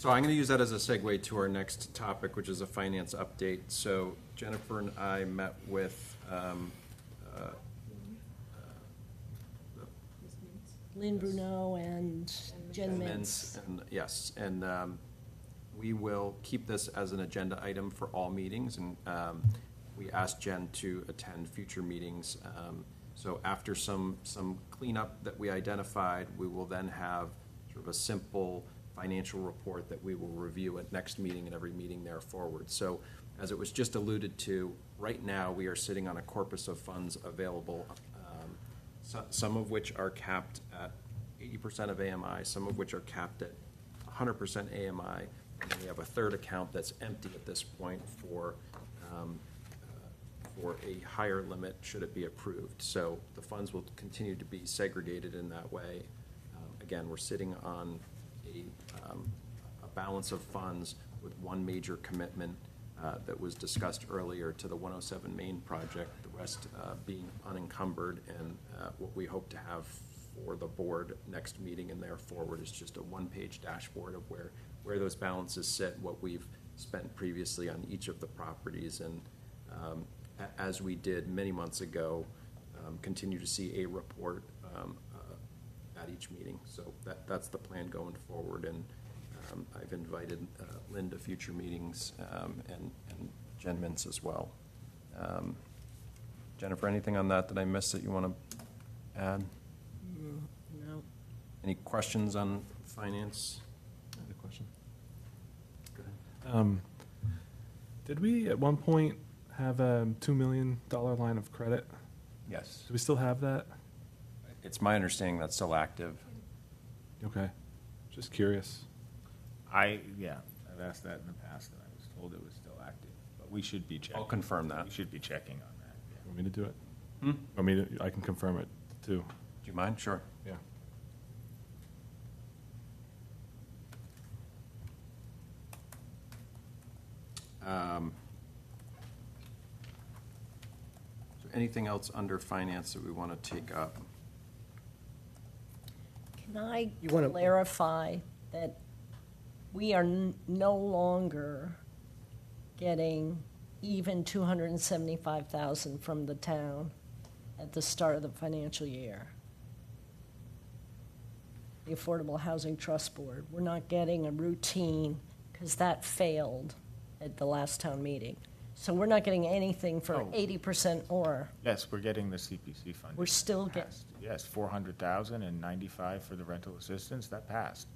So I'm going to use that as a segue to our next topic, which is a finance update. So Jennifer and I met with Lynn Bruno and Jen Mintz, Mintz. and yes, and we will keep this as an agenda item for all meetings, and we asked Jen to attend future meetings. So after some cleanup that we identified, we will then have sort of a simple financial report that we will review at next meeting and every meeting there forward. So as it was just alluded to, right now, we are sitting on a corpus of funds available, some of which are capped at 80% of AMI, some of which are capped at 100% AMI, and then we have a third account that's empty at this point for a higher limit should it be approved. So the funds will continue to be segregated in that way. Again, we're sitting on a balance of funds with one major commitment that was discussed earlier to the 107 Main project, the rest being unencumbered, and what we hope to have for the board next meeting and there forward is just a one-page dashboard of where those balances sit, what we've spent previously on each of the properties, and as we did many months ago, continue to see a report at each meeting. So that's the plan going forward, and I've invited Lynn to future meetings and Jen Mintz as well. Jennifer, anything on that I missed that you want to add? No. Any questions on finance? I have a question. Go ahead. Did we at one point have a $2 million line of credit? Yes. Do we still have that? It's my understanding that's still active. Okay. Just curious. I've asked that in the past, and I was told it was still active, but we should be checking. I'll confirm that. We should be checking on that, yeah. Want me to do it? Hmm? I can confirm it too. Do you mind? Sure. Yeah. So anything else under finance that we want to take up? Can I You wanna- clarify that we are no longer getting even 275,000 from the town at the start of the financial year? The Affordable Housing Trust Board, we're not getting a routine, because that failed at the last town meeting. So we're not getting anything for Oh. 80% or, Yes, we're getting the CPC funding. we're still That getting, passed. Yes, 400,000 and 95 for the rental assistance, that passed.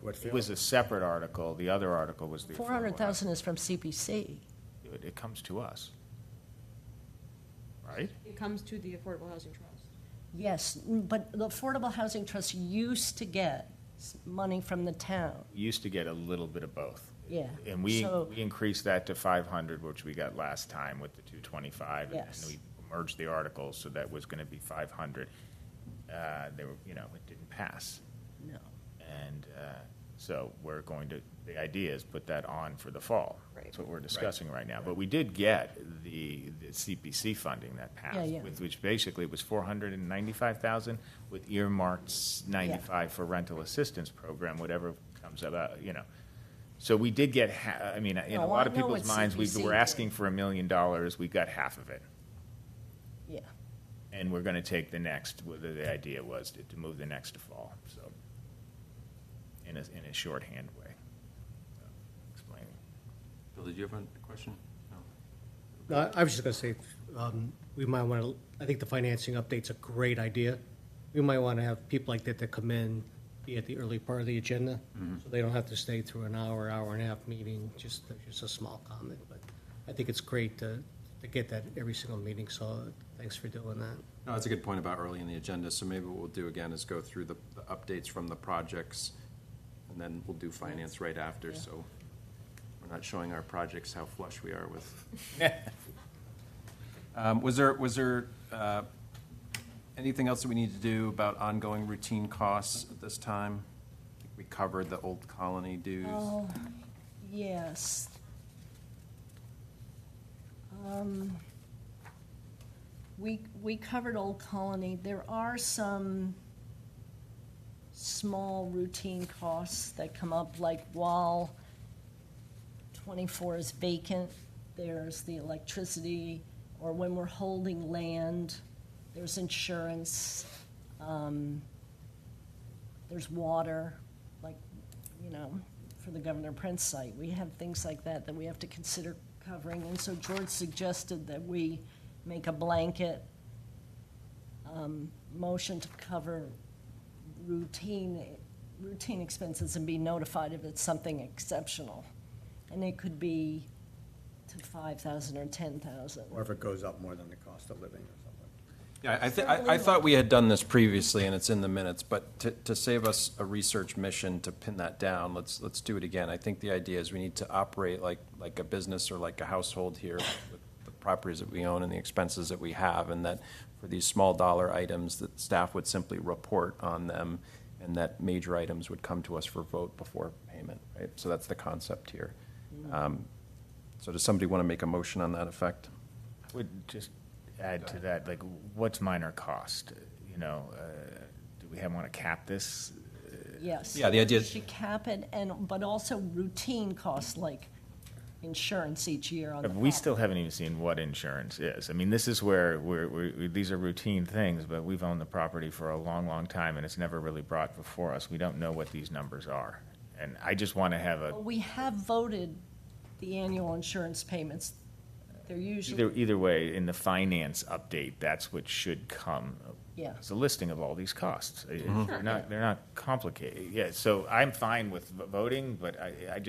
What It was a separate article, the other article was the. affordable 400,000 is from CPC. housing. It comes to us. Right? It comes to the Affordable Housing Trust. Yes, but the Affordable Housing Trust used to get money from the town. We used to get a little bit of both. Yeah. And we So- increased that to 500, which we got last time with the 225. Yes. And we merged the articles, so that was going to be 500. They were, it didn't pass. No. And so we're going to, the idea is put that on for the fall. Right. That's what we're discussing right now. But we did get the CPC funding that passed, Yeah. which basically was 495,000 with earmarked 95 for rental assistance program, whatever comes about, So we did get, in a No, lot I of know people's what minds, we CPC were did. asking for $1 million, we got half of it. Yeah. And we're going to take the next, the idea was to move the next to fall, so, in a shorthand way. Explaining. Bill, did you have a question? No. No, I was just going to say, we might want to, I think the financing update's a great idea. We might want to have people like that come in, be at the early part of the agenda, so they don't have to stay through an hour and a half meeting, just a small comment. But I think it's great to get that every single meeting, so thanks for doing that. No, that's a good point about early in the agenda, so maybe what we'll do again is go through the updates from the projects, and then we'll do finance right after, so we're not showing our projects how flush we are with. Was there anything else that we need to do about ongoing routine costs at this time? I think we covered the Old Colony dues. Oh, yes. We covered Old Colony. There are some small routine costs that come up, like while 24 is vacant, there's the electricity, or when we're holding land, there's insurance, there's water, like, you know, for the Governor Prince site. We have things like that that we have to consider covering, and so George suggested that we make a blanket motion to cover routine expenses and be notified if it's something exceptional. And it could be to 5,000 or 10,000. Or if it goes up more than the cost of living or something. Yeah, I thought we had done this previously, and it's in the minutes, but to save us a research mission to pin that down, let's do it again. I think the idea is we need to operate like a business or like a household here with the properties that we own and the expenses that we have, and that for these small dollar items, that staff would simply report on them, and that major items would come to us for vote before payment, right? So that's the concept here. So does somebody want to make a motion on that effect? Would just add to that, like, what's minor cost? You know, do we want to cap this? Yes. Yeah, the idea We should cap it, but also routine costs like insurance each year on the We property. still haven't even seen what insurance is. I mean, this is where these are routine things, but we've owned the property for a long, long time, and it's never really brought before us. We don't know what these numbers are. And I just want to have a, We have voted the annual insurance payments. They're usually, either way, in the finance update, that's what should come. Yeah. It's a listing of all these costs. They're not complicated. Yeah, so I'm fine with voting, but I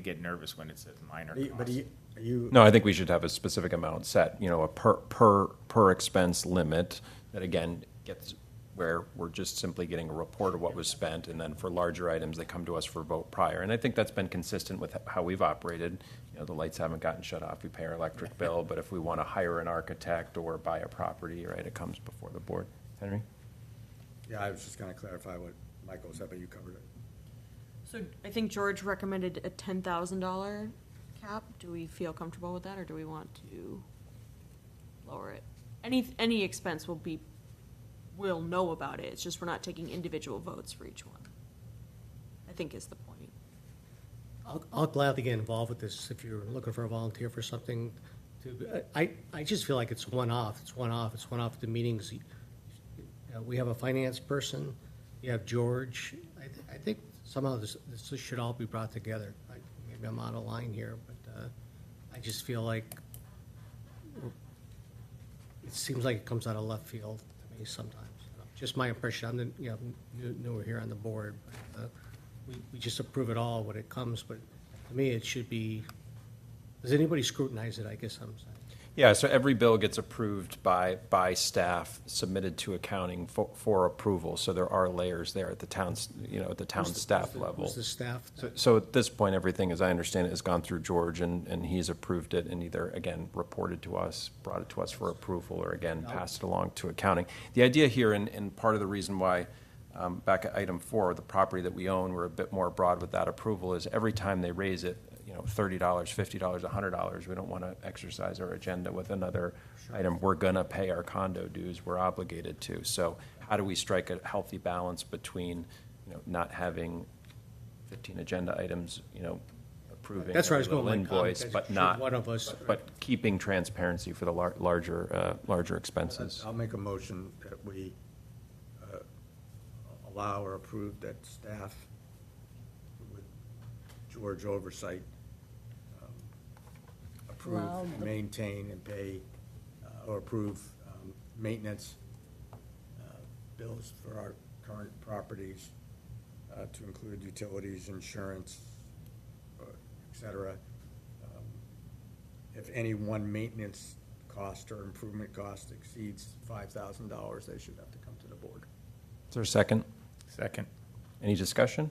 get nervous when it says minor But costs. are you, No, I think we should have a specific amount set, you know, a per expense limit that again gets where we're just simply getting a report of what was spent, and then for larger items, they come to us for vote prior. And I think that's been consistent with how we've operated. You know, the lights haven't gotten shut off, we pay our electric bill, but if we want to hire an architect or buy a property, right, it comes before the board. Henry? yeah, I was just gonna clarify what Michael said, but you covered it. So I think George recommended a $10,000 cap. Do we feel comfortable with that, or do we want to lower it? Any expense we'll know about it. It's just we're not taking individual votes for each one, I think is the point. I'll gladly get involved with this if you're looking for a volunteer for something. I just feel like it's one-off. It's one-off at the meetings. We have a finance person. You have George. I think somehow this should all be brought together. Maybe I'm out of line here, but I just feel like it seems like it comes out of left field to me sometimes. Just my impression. I'm newer here on the board, but we just approve it all when it comes. But to me, it should be. Does anybody scrutinize it? I guess I'm saying. Yeah, so every bill gets approved by staff, submitted to accounting for approval. So there are layers there at the town's, at the town staff level. Who's the staff? So at this point, everything, as I understand it, has gone through George, and he's approved it and either, again, reported to us, brought it to us for approval, or again, passed it along to accounting. The idea here, and part of the reason why, back at item 4, the property that we own, we're a bit more broad with that approval, is every time they raise it, $30, $50, $100, we don't want to exercise our agenda with another item. We're going to pay our condo dues, we're obligated to. So how do we strike a healthy balance between, not having 15 agenda items, approving That's where I was a going with my invoice, comment. but Should not, one of us- but keeping transparency for the larger expenses. I'll make a motion that we allow or approve that staff, with George oversight, approve, Allow the- maintain, and pay, or approve maintenance bills for our current properties, to include utilities, insurance, et cetera. If any one maintenance cost or improvement cost exceeds $5,000, they should have to come to the board. Is there a second? Second. Any discussion?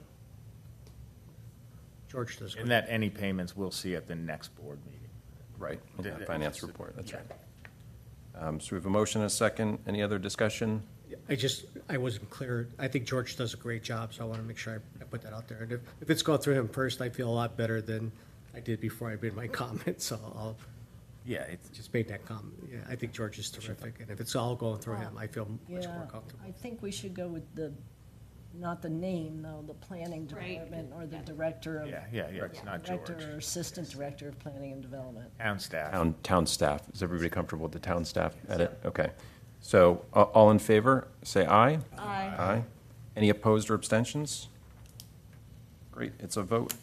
George does. And that any payments we'll see at the next board meeting. Right, with Yeah. that finance report, that's Yeah. right. So we have a motion and a second. Any other discussion? I wasn't clear. I think George does a great job, so I want to make sure I put that out there. And if it's gone through him first, I feel a lot better than I did before I made my comment, so I'll Yeah, it's just make that comment. Yeah, I think George is terrific, and if it's all going through him, I feel much more yeah, comfortable. I think we should go with the not the name, though, the planning Right. department or the director of. Yeah, it's not Director George. or assistant director of planning and development. Town staff. Town staff. Is everybody comfortable with the town staff edit? Okay. So, all in favor, say aye. Aye. Aye. Any opposed or abstentions? Great, it's a vote.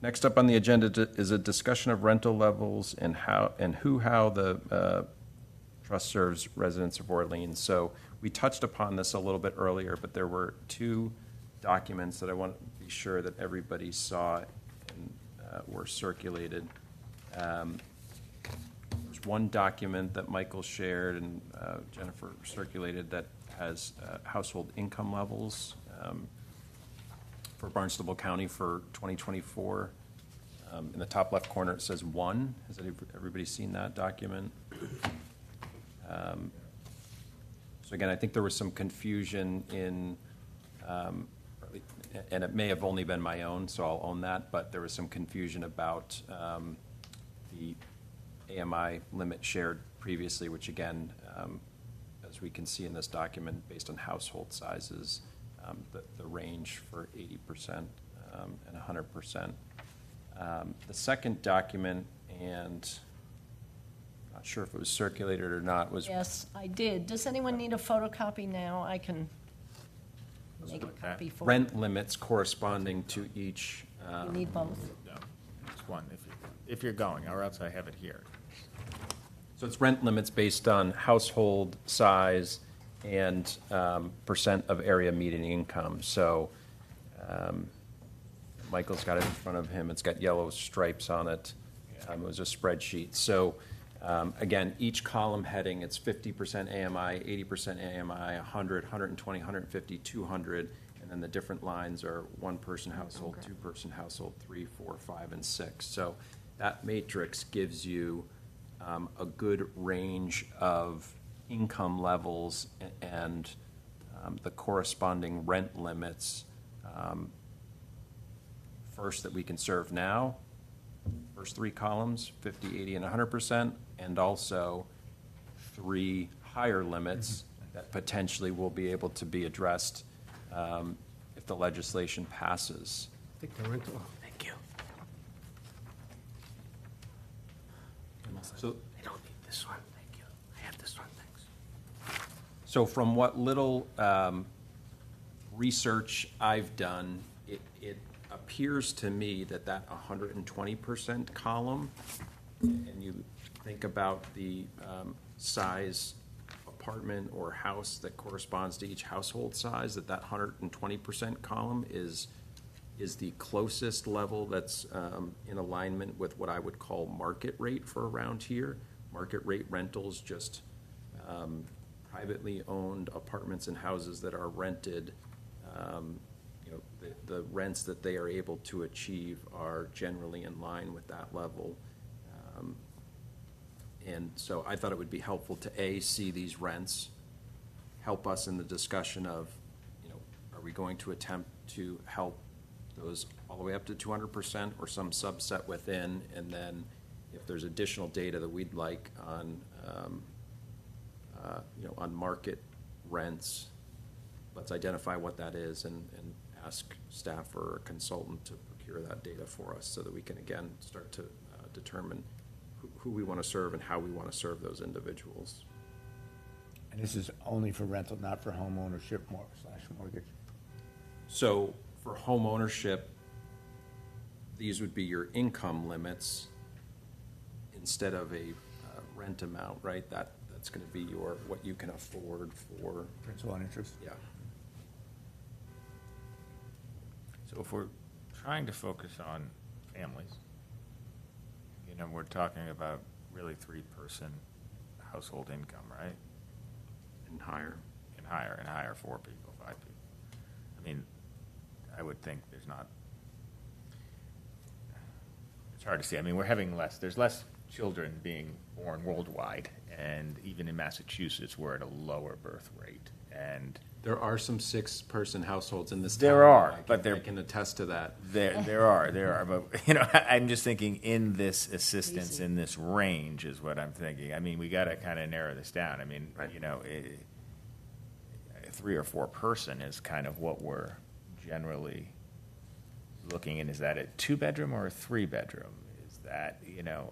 Next up on the agenda is a discussion of rental levels and how the trust serves residents of Orleans. So we touched upon this a little bit earlier, but there were two documents that I want to be sure that everybody saw and were circulated. There's one document that Michael shared and Jennifer circulated that has household income levels for Barnstable County for 2024. In the top left corner, it says 1. Has everybody seen that document? So again, I think there was some confusion in, and it may have only been my own, so I'll own that, but there was some confusion about the AMI limit shared previously, which again, as we can see in this document, based on household sizes, the range for 80% and 100%. The second document, and I'm not sure if it was circulated or not, was Yes, I did. Does anyone need a photocopy now? I can make a copy for you. rent limits corresponding to each. You need both? No, just one if you're going, or else I have it here. So it's rent limits based on household size and percent of area median income. So Michael's got it in front of him. It's got yellow stripes on it. It was a spreadsheet. So again, each column heading, it's 50% AMI, 80% AMI, 100, 120, 150, 200, and then the different lines are one-person household, two-person household, 3, 4, 5, and 6. So that matrix gives you a good range of income levels and the corresponding rent limits, first that we can serve now, first 3 columns, 50, 80, and 100%, and also 3 higher limits that potentially will be able to be addressed if the legislation passes. I think the rental, thank you. So, I don't need this one, thank you. I have this one, thanks. So from what little research I've done, it appears to me that 120% column, and you think about the size apartment or house that corresponds to each household size, that 120% column is the closest level that's in alignment with what I would call market rate for around here. Market rate rentals, just privately owned apartments and houses that are rented. The rents that they are able to achieve are generally in line with that level. And so I thought it would be helpful to see these rents, help us in the discussion of, are we going to attempt to help those all the way up to 200% or some subset within, and then if there's additional data that we'd like on, on market rents, let's identify what that is and ask staff or a consultant to procure that data for us so that we can, again, start to determine who we want to serve and how we want to serve those individuals. And this is only for rental, not for home ownership / mortgage? So for home ownership, these would be your income limits instead of a rent amount, right? That's going to be what you can afford for. Principal and interest? Yeah. So if we're trying to focus on families, we're talking about really 3-person household income, right? And higher. And higher, 4 people, 5 people. I mean, I would think there's not, it's hard to see. I mean, there's less children being born worldwide, and even in Massachusetts, we're at a lower birth rate. And There are some 6-person households in this town. There are, I can attest to that. There are, but I'm just thinking in this assistance, in this range is what I'm thinking. I mean, we got to kind of narrow this down. I mean, Right. 3 or 4 person is kind of what we're generally looking in. Is that a 2-bedroom or a 3-bedroom? Is that,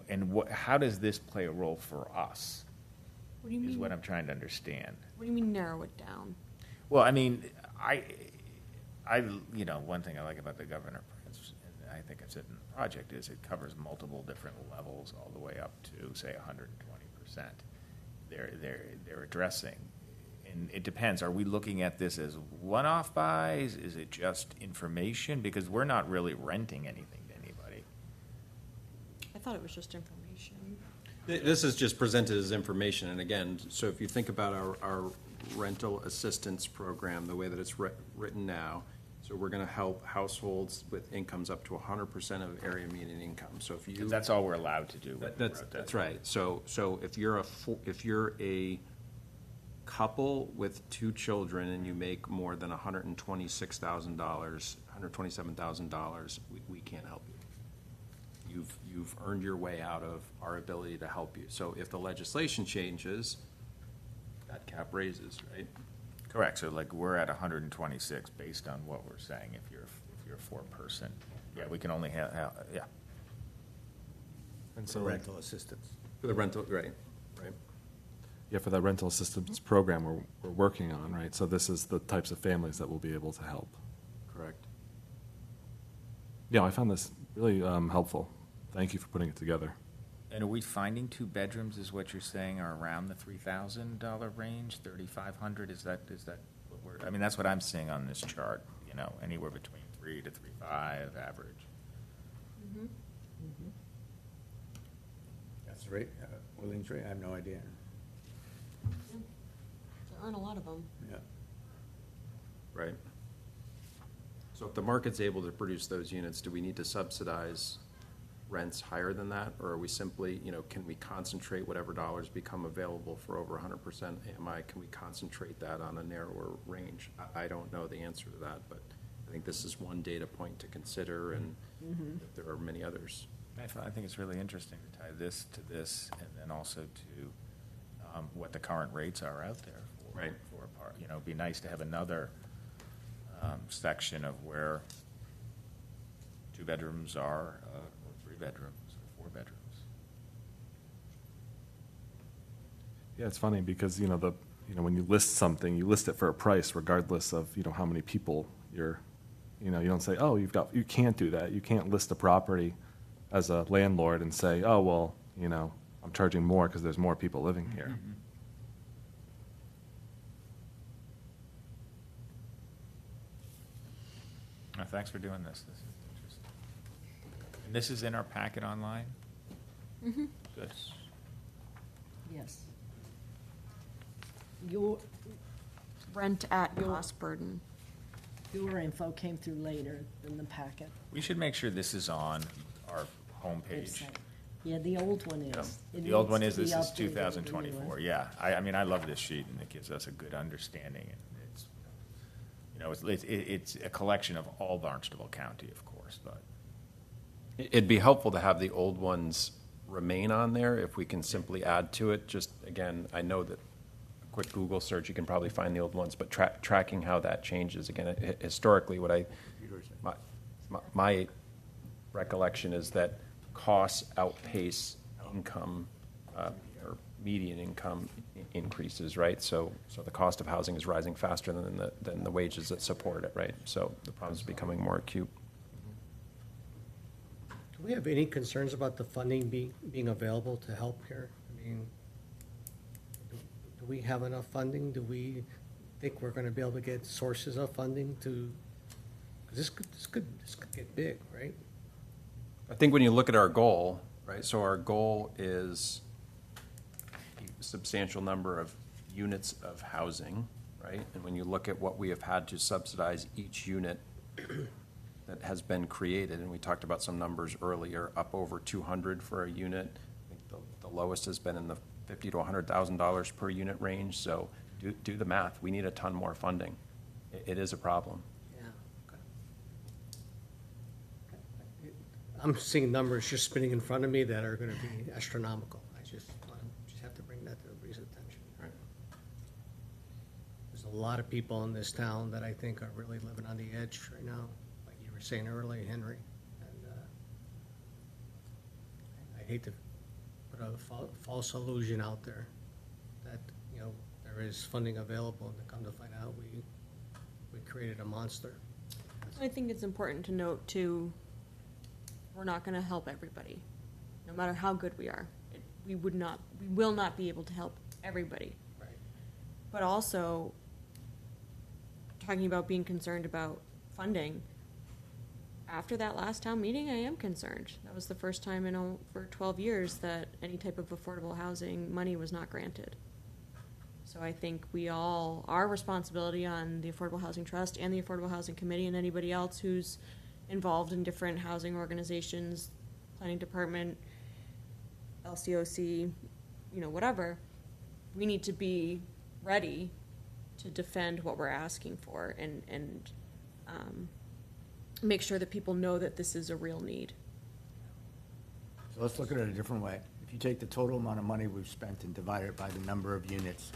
and how does this play a role for us? What do you Is mean? what I'm trying to understand. What do you mean narrow it down? Well, I mean, one thing I like about the governor Prince, and I think I've said in the project, is it covers multiple different levels all the way up to, say, 120%. They're addressing, and it depends. Are we looking at this as one-off buys? Is it just information? Because we're not really renting anything to anybody. I thought it was just information. This is just presented as information, and again, so if you think about our rental assistance program, the way that it's written now, so we're gonna help households with incomes up to 100% of area median income, so if you. That's all we're allowed to do. when we wrote that. That's right, so if you're a couple with 2 children and you make more than $126,000, $127,000, we can't help you. You've earned your way out of our ability to help you. So if the legislation changes, that cap raises, right? Correct, so like, we're at 126 based on what we're saying, if you're a 4-person. Yeah, we can only have, yeah. And For so, rental assistance. For the rental, right. yeah, for that rental assistance program we're working on, right? So this is the types of families that we'll be able to help. Correct. Yeah, I found this really helpful. Thank you for putting it together. And are we finding 2 bedrooms, is what you're saying, are around the $3,000 range, 3,500? Is that what we're, I mean, that's what I'm seeing on this chart, anywhere between 3 to 3.5 average. That's right, Orleans rate, I have no idea. There aren't a lot of them. Yeah. Right. So if the market's able to produce those units, do we need to subsidize rents higher than that? Or are we simply, can we concentrate whatever dollars become available for over 100% AMI? Can we concentrate that on a narrower range? I don't know the answer to that, but I think this is one data point to consider, and there are many others. I think it's really interesting to tie this to this, and then also to what the current rates are out there for. Right. For a part, it'd be nice to have another section of where 2 bedrooms are, or 3 bedrooms, or 4 bedrooms. Yeah, it's funny because, when you list something, you list it for a price regardless of, how many people you're, you don't say, oh, you can't do that. You can't list a property as a landlord and say, oh, well, I'm charging more because there's more people living here. Oh, thanks for doing this. This is interesting. And this is in our packet online? Mm-hmm. Good. Yes. Your Rent at cost burden. info came through later than the packet. We should make sure this is on our homepage. website. Yeah, the old one is. It The old needs one to is, be this is updated, the new 2024, one. yeah. I mean, I love this sheet, and it gives us a good understanding, and it's a collection of all Barnstable County, of course, but. It'd be helpful to have the old ones remain on there if we can simply add to it. Just, again, I know that a quick Google search, you can probably find the old ones, but tracking how that changes, again, historically, my recollection is that costs outpace income, or median income increases, right? So the cost of housing is rising faster than the wages that support it, right? So the problem is becoming more acute. Do we have any concerns about the funding being available to help here? I mean, do we have enough funding? Do we think we're gonna be able to get sources of funding to, 'cause this could get big, right? I think when you look at our goal, right, so our goal is a substantial number of units of housing, right? And when you look at what we have had to subsidize each unit that has been created, and we talked about some numbers earlier, up over 200 for a unit. I think the lowest has been in the $50,000 to $100,000 per unit range, so do the math. We need a ton more funding. It is a problem. Yeah. I'm seeing numbers just spinning in front of me that are gonna be astronomical. I just have to bring that to everybody's attention. Right. There's a a lot of people in this town that I think are really living on the edge right now, like you were saying earlier, Henry. And I hate to put a false illusion out there that, you know, there is funding available, and to come to find out, we created a monster. I think it's important to note too, we're not gonna help everybody, no matter how good we are. We will not be able to help everybody. Right. But also, talking about being concerned about funding, after that last town meeting, I am concerned. That was the first time in for 12 years that any type of affordable housing money was not granted. So I think our responsibility on the Affordable Housing Trust and the Affordable Housing Committee and anybody else who's involved in different housing organizations, planning department, LCOC, you know, whatever, we need to be ready to defend what we're asking for and make sure that people know that this is a real need. So let's look at it a different way. If you take the total amount of money we've spent and divide it by the number of units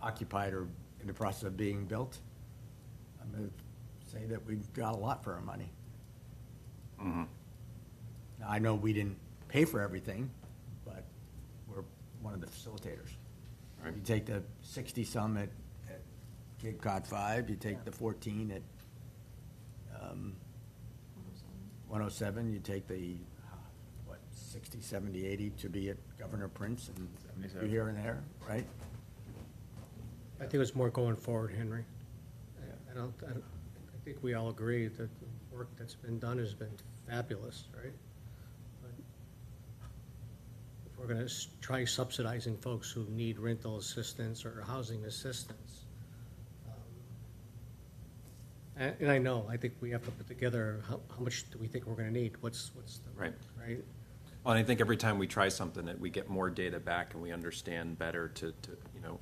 occupied or in the process of being built, I'm going to say that we've got a lot for our money. Mm-hmm. Now, I know we didn't pay for everything, but we're one of the facilitators. Right. You take the 60-some at Cape Cod 5, you take the 14 at 107, you take the, 60, 70, 80 to be at Governor Prince, and 77. here and there, right? I think it's more going forward, Henry. I think we all agree that the work that's been done has been fabulous, right? But if we're gonna try subsidizing folks who need rental assistance or housing assistance, and I know, I think we have to put together, how much do we think we're gonna need? What's the, Right. right? Well, and I think every time we try something, that we get more data back and we understand better to you know,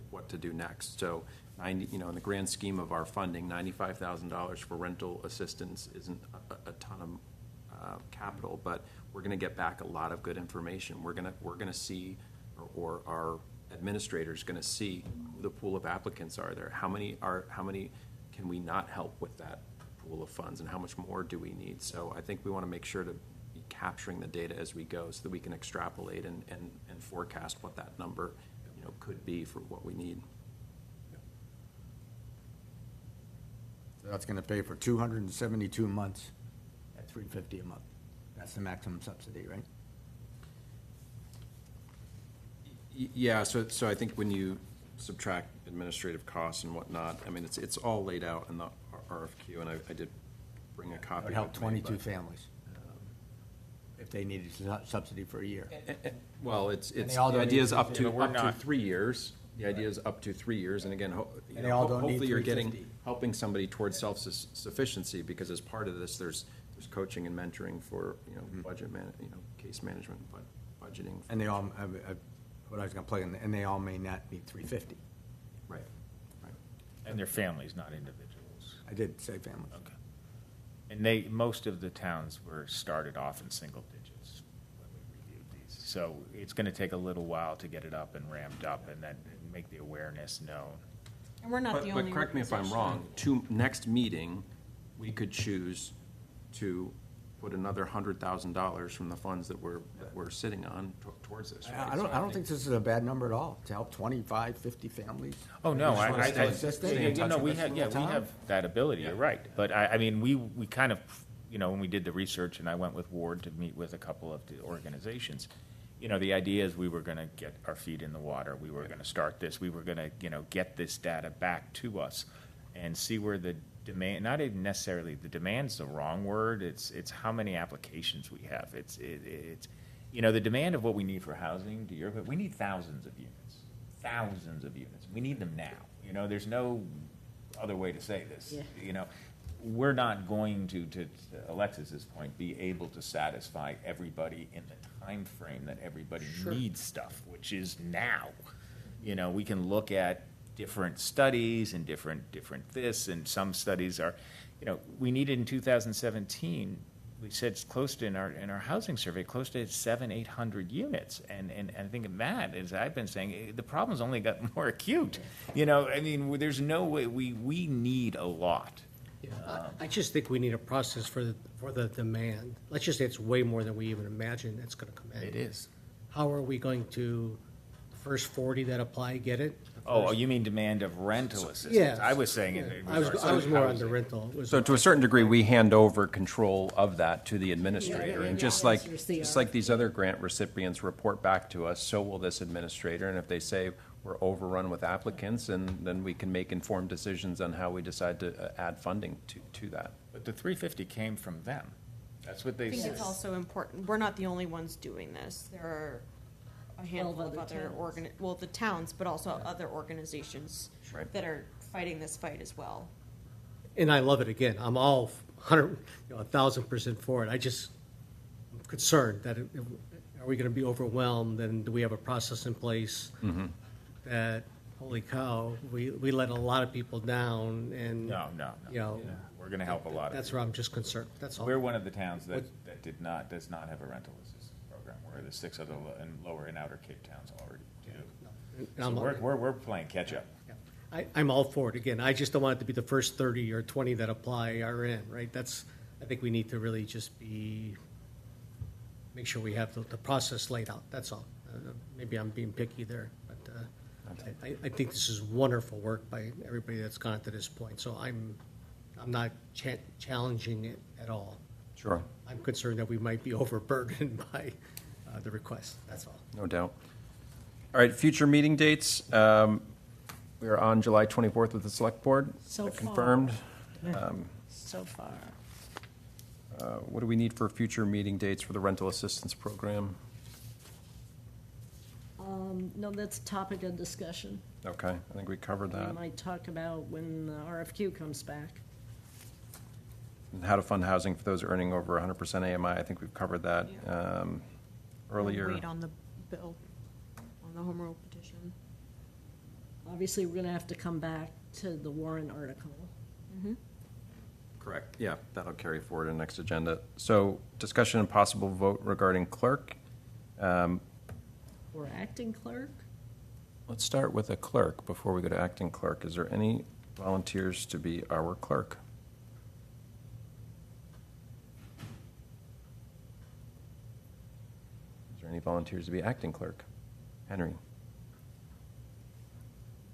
what to do next. So, in the grand scheme of our funding, $95,000 for rental assistance isn't a ton of capital, but we're going to get back a lot of good information. We're going to see, or our administrators going to see who the pool of applicants are there. How many can we not help with that pool of funds, and how much more do we need? So I think we want to make sure to be capturing the data as we go, so that we can extrapolate and forecast what that number, you know, could be for what we need. So that's gonna pay for 272 months at $350 a month. That's the maximum subsidy, right? Yeah, so I think when you subtract administrative costs and whatnot, I mean, it's all laid out in the RFQ, and I did bring a copy. It would help with me, 22 but- families if they needed subsidy for a year. Well, it's, And they the all don't idea need is up Yeah, but we're to not- 3 years. The idea is up to 3 years, and again, And they all don't need hopefully you're getting, 350. helping somebody towards self-sufficiency, because as part of this, there's coaching and mentoring for, you know, case management, but budgeting. And they all, what I was gonna plug in, and they all may not need 350. Right, right. And their families, not individuals. I did say families. Okay. And most of the towns were started off in single digits when we reviewed these. So it's gonna take a little while to get it up and ramped up and then make the awareness known. And we're not the only But correct me if I'm organization. wrong, next meeting, we could choose to put another $100,000 from the funds that we're sitting on towards this, right? I don't think this is a bad number at all, to help 25, 50 families. Oh, no, Just wanna stay I, assistant, stay in touch no, with we us have, from yeah, the we town. have that ability, you're right. But I mean, we kind of, you know, when we did the research and I went with Ward to meet with a couple of the organizations, you know, the idea is we were gonna get our feet in the water, we were gonna start this, we were gonna, you know, get this data back to us and see where the demand, not even necessarily, the demand's the wrong word, it's how many applications we have. It's, you know, the demand of what we need for housing, to your, we need thousands of units. We need them now. You know, there's no other way to say this. Yeah. You know, we're not going to Alexis's point, be able to satisfy everybody in the time frame that everybody needs stuff, which is now. You know, we can look at different studies and different this, and some studies are, you know, we needed in 2017 we said it's close to, in our housing survey, close to 800 units. And I think Matt, as I've been saying, the problem's only got more acute. You know, I mean, there's no way, we need a lot. I just think we need a process for the demand. Let's just say it's way more than we even imagine it's gonna come in. It is. How are we going to, the first 40 that apply, get it? Oh, you mean demand of rental assistance? Yes. I was saying it. I was more on the rental. It was- So to a certain degree, we hand over control of that to the administrator. And just like these other grant recipients report back to us, so will this administrator. And if they say we're overrun with applicants, and then we can make informed decisions on how we decide to add funding to that. But the 350 came from them. That's what I they think said. it's also important, we're not the only ones doing this. There are a handful of other other towns. the towns, but also other organizations Right. that are fighting this fight as well. And I love it again. I'm all 1,000% for it. I'm concerned that, are we gonna be overwhelmed, and do we have a process in place that, holy cow, we let a lot of people down, and, No. you know, We're going to help a lot of that's people. where I'm just concerned, that's all. We're one of the towns that does not have a rental assistance program, where the 6 other lower and outer Cape towns already do. And So I'm- we're playing catch up. I'm all for it. Again, I just don't want it to be the first 30 or 20 that apply are in, right? I think we need to really just make sure we have the process laid out, that's all. Maybe I'm being picky there, but I think this is wonderful work by everybody that's gone to this point. So I'm not challenging it at all. Sure, I'm concerned that we might be overburdened by the request, that's all. no doubt. All right, future meeting dates. We are on July 24th with the Select Board. So That far. confirmed. So far. What do we need for future meeting dates for the rental assistance program? No, that's a topic of discussion. Okay, I think we covered We that. might talk about when the RFQ comes back. And how to fund housing for those earning over 100% AMI, I think we've covered that earlier. Wait on the bill, on the home rule petition. Obviously, we're gonna have to come back to the Warren article. Correct, yeah, that'll carry forward in the next agenda. So discussion and possible vote regarding clerk. Or acting clerk? Let's start with a clerk before we go to acting clerk. Is there any volunteers to be our clerk? Is there any volunteers to be acting clerk? Henry?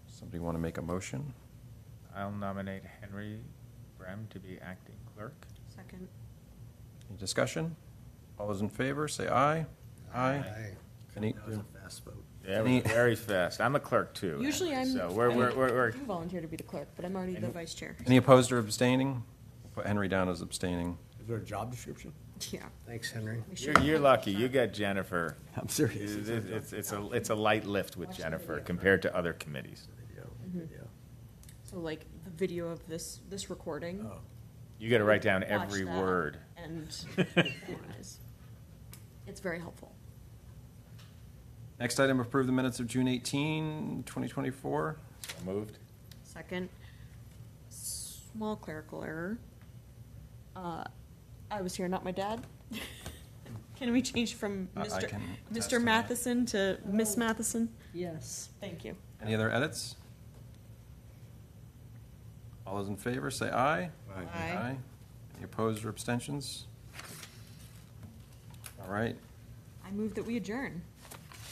Somebody want to make a motion? I'll nominate Henry Brem to be acting clerk. Second. Any discussion? All those in favor, say aye. Aye. Any, That was a fast vote. Yeah, it was very fast. I'm a clerk too. Usually I'm. So we're I do volunteer to be the clerk, but I'm already the vice chair. any opposed or abstaining? We'll put Henry down as abstaining. Is there a job description? Yeah. Thanks, Henry. we should- you're lucky. You got Jennifer. I'm serious. It's a light lift with Jennifer compared to other committees. Video. So like the video of this recording. Oh. You got to write down watch every that word. And organize. It's very helpful. Next item, approve the minutes of June 18, 2024. So moved. Second, small clerical error. I was here, not my dad. Can we change from I Mr. can attest Mr. to that. Matheson to Miss Matheson? Yes. Thank you. Any other edits? All those in favor, say aye. Aye. Any opposed or abstentions? All right. I move that we adjourn.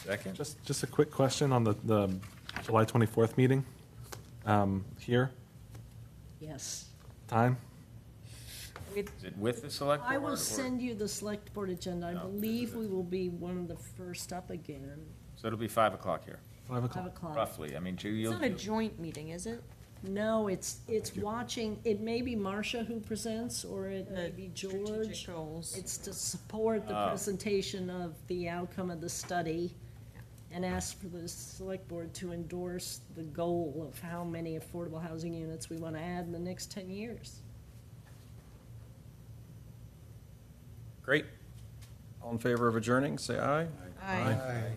Second. Just a quick question on the July 24th meeting. Here, Yes. time? With Is it with the select board? I will or- send you the select board agenda. I No, believe we will be one of the first up again, So it'll be 5 o'clock here, 5 5 o'clock? o'clock. roughly. I mean, it's you'll. not a joint meeting, is it? No, it's watching, it may be Marcia who presents, or it may The be strategic George. goals. It's to support the presentation of the outcome of the study and ask for the select board to endorse the goal of how many affordable housing units we want to add in the next 10 years. Great. All in favor of adjourning, say aye. Aye.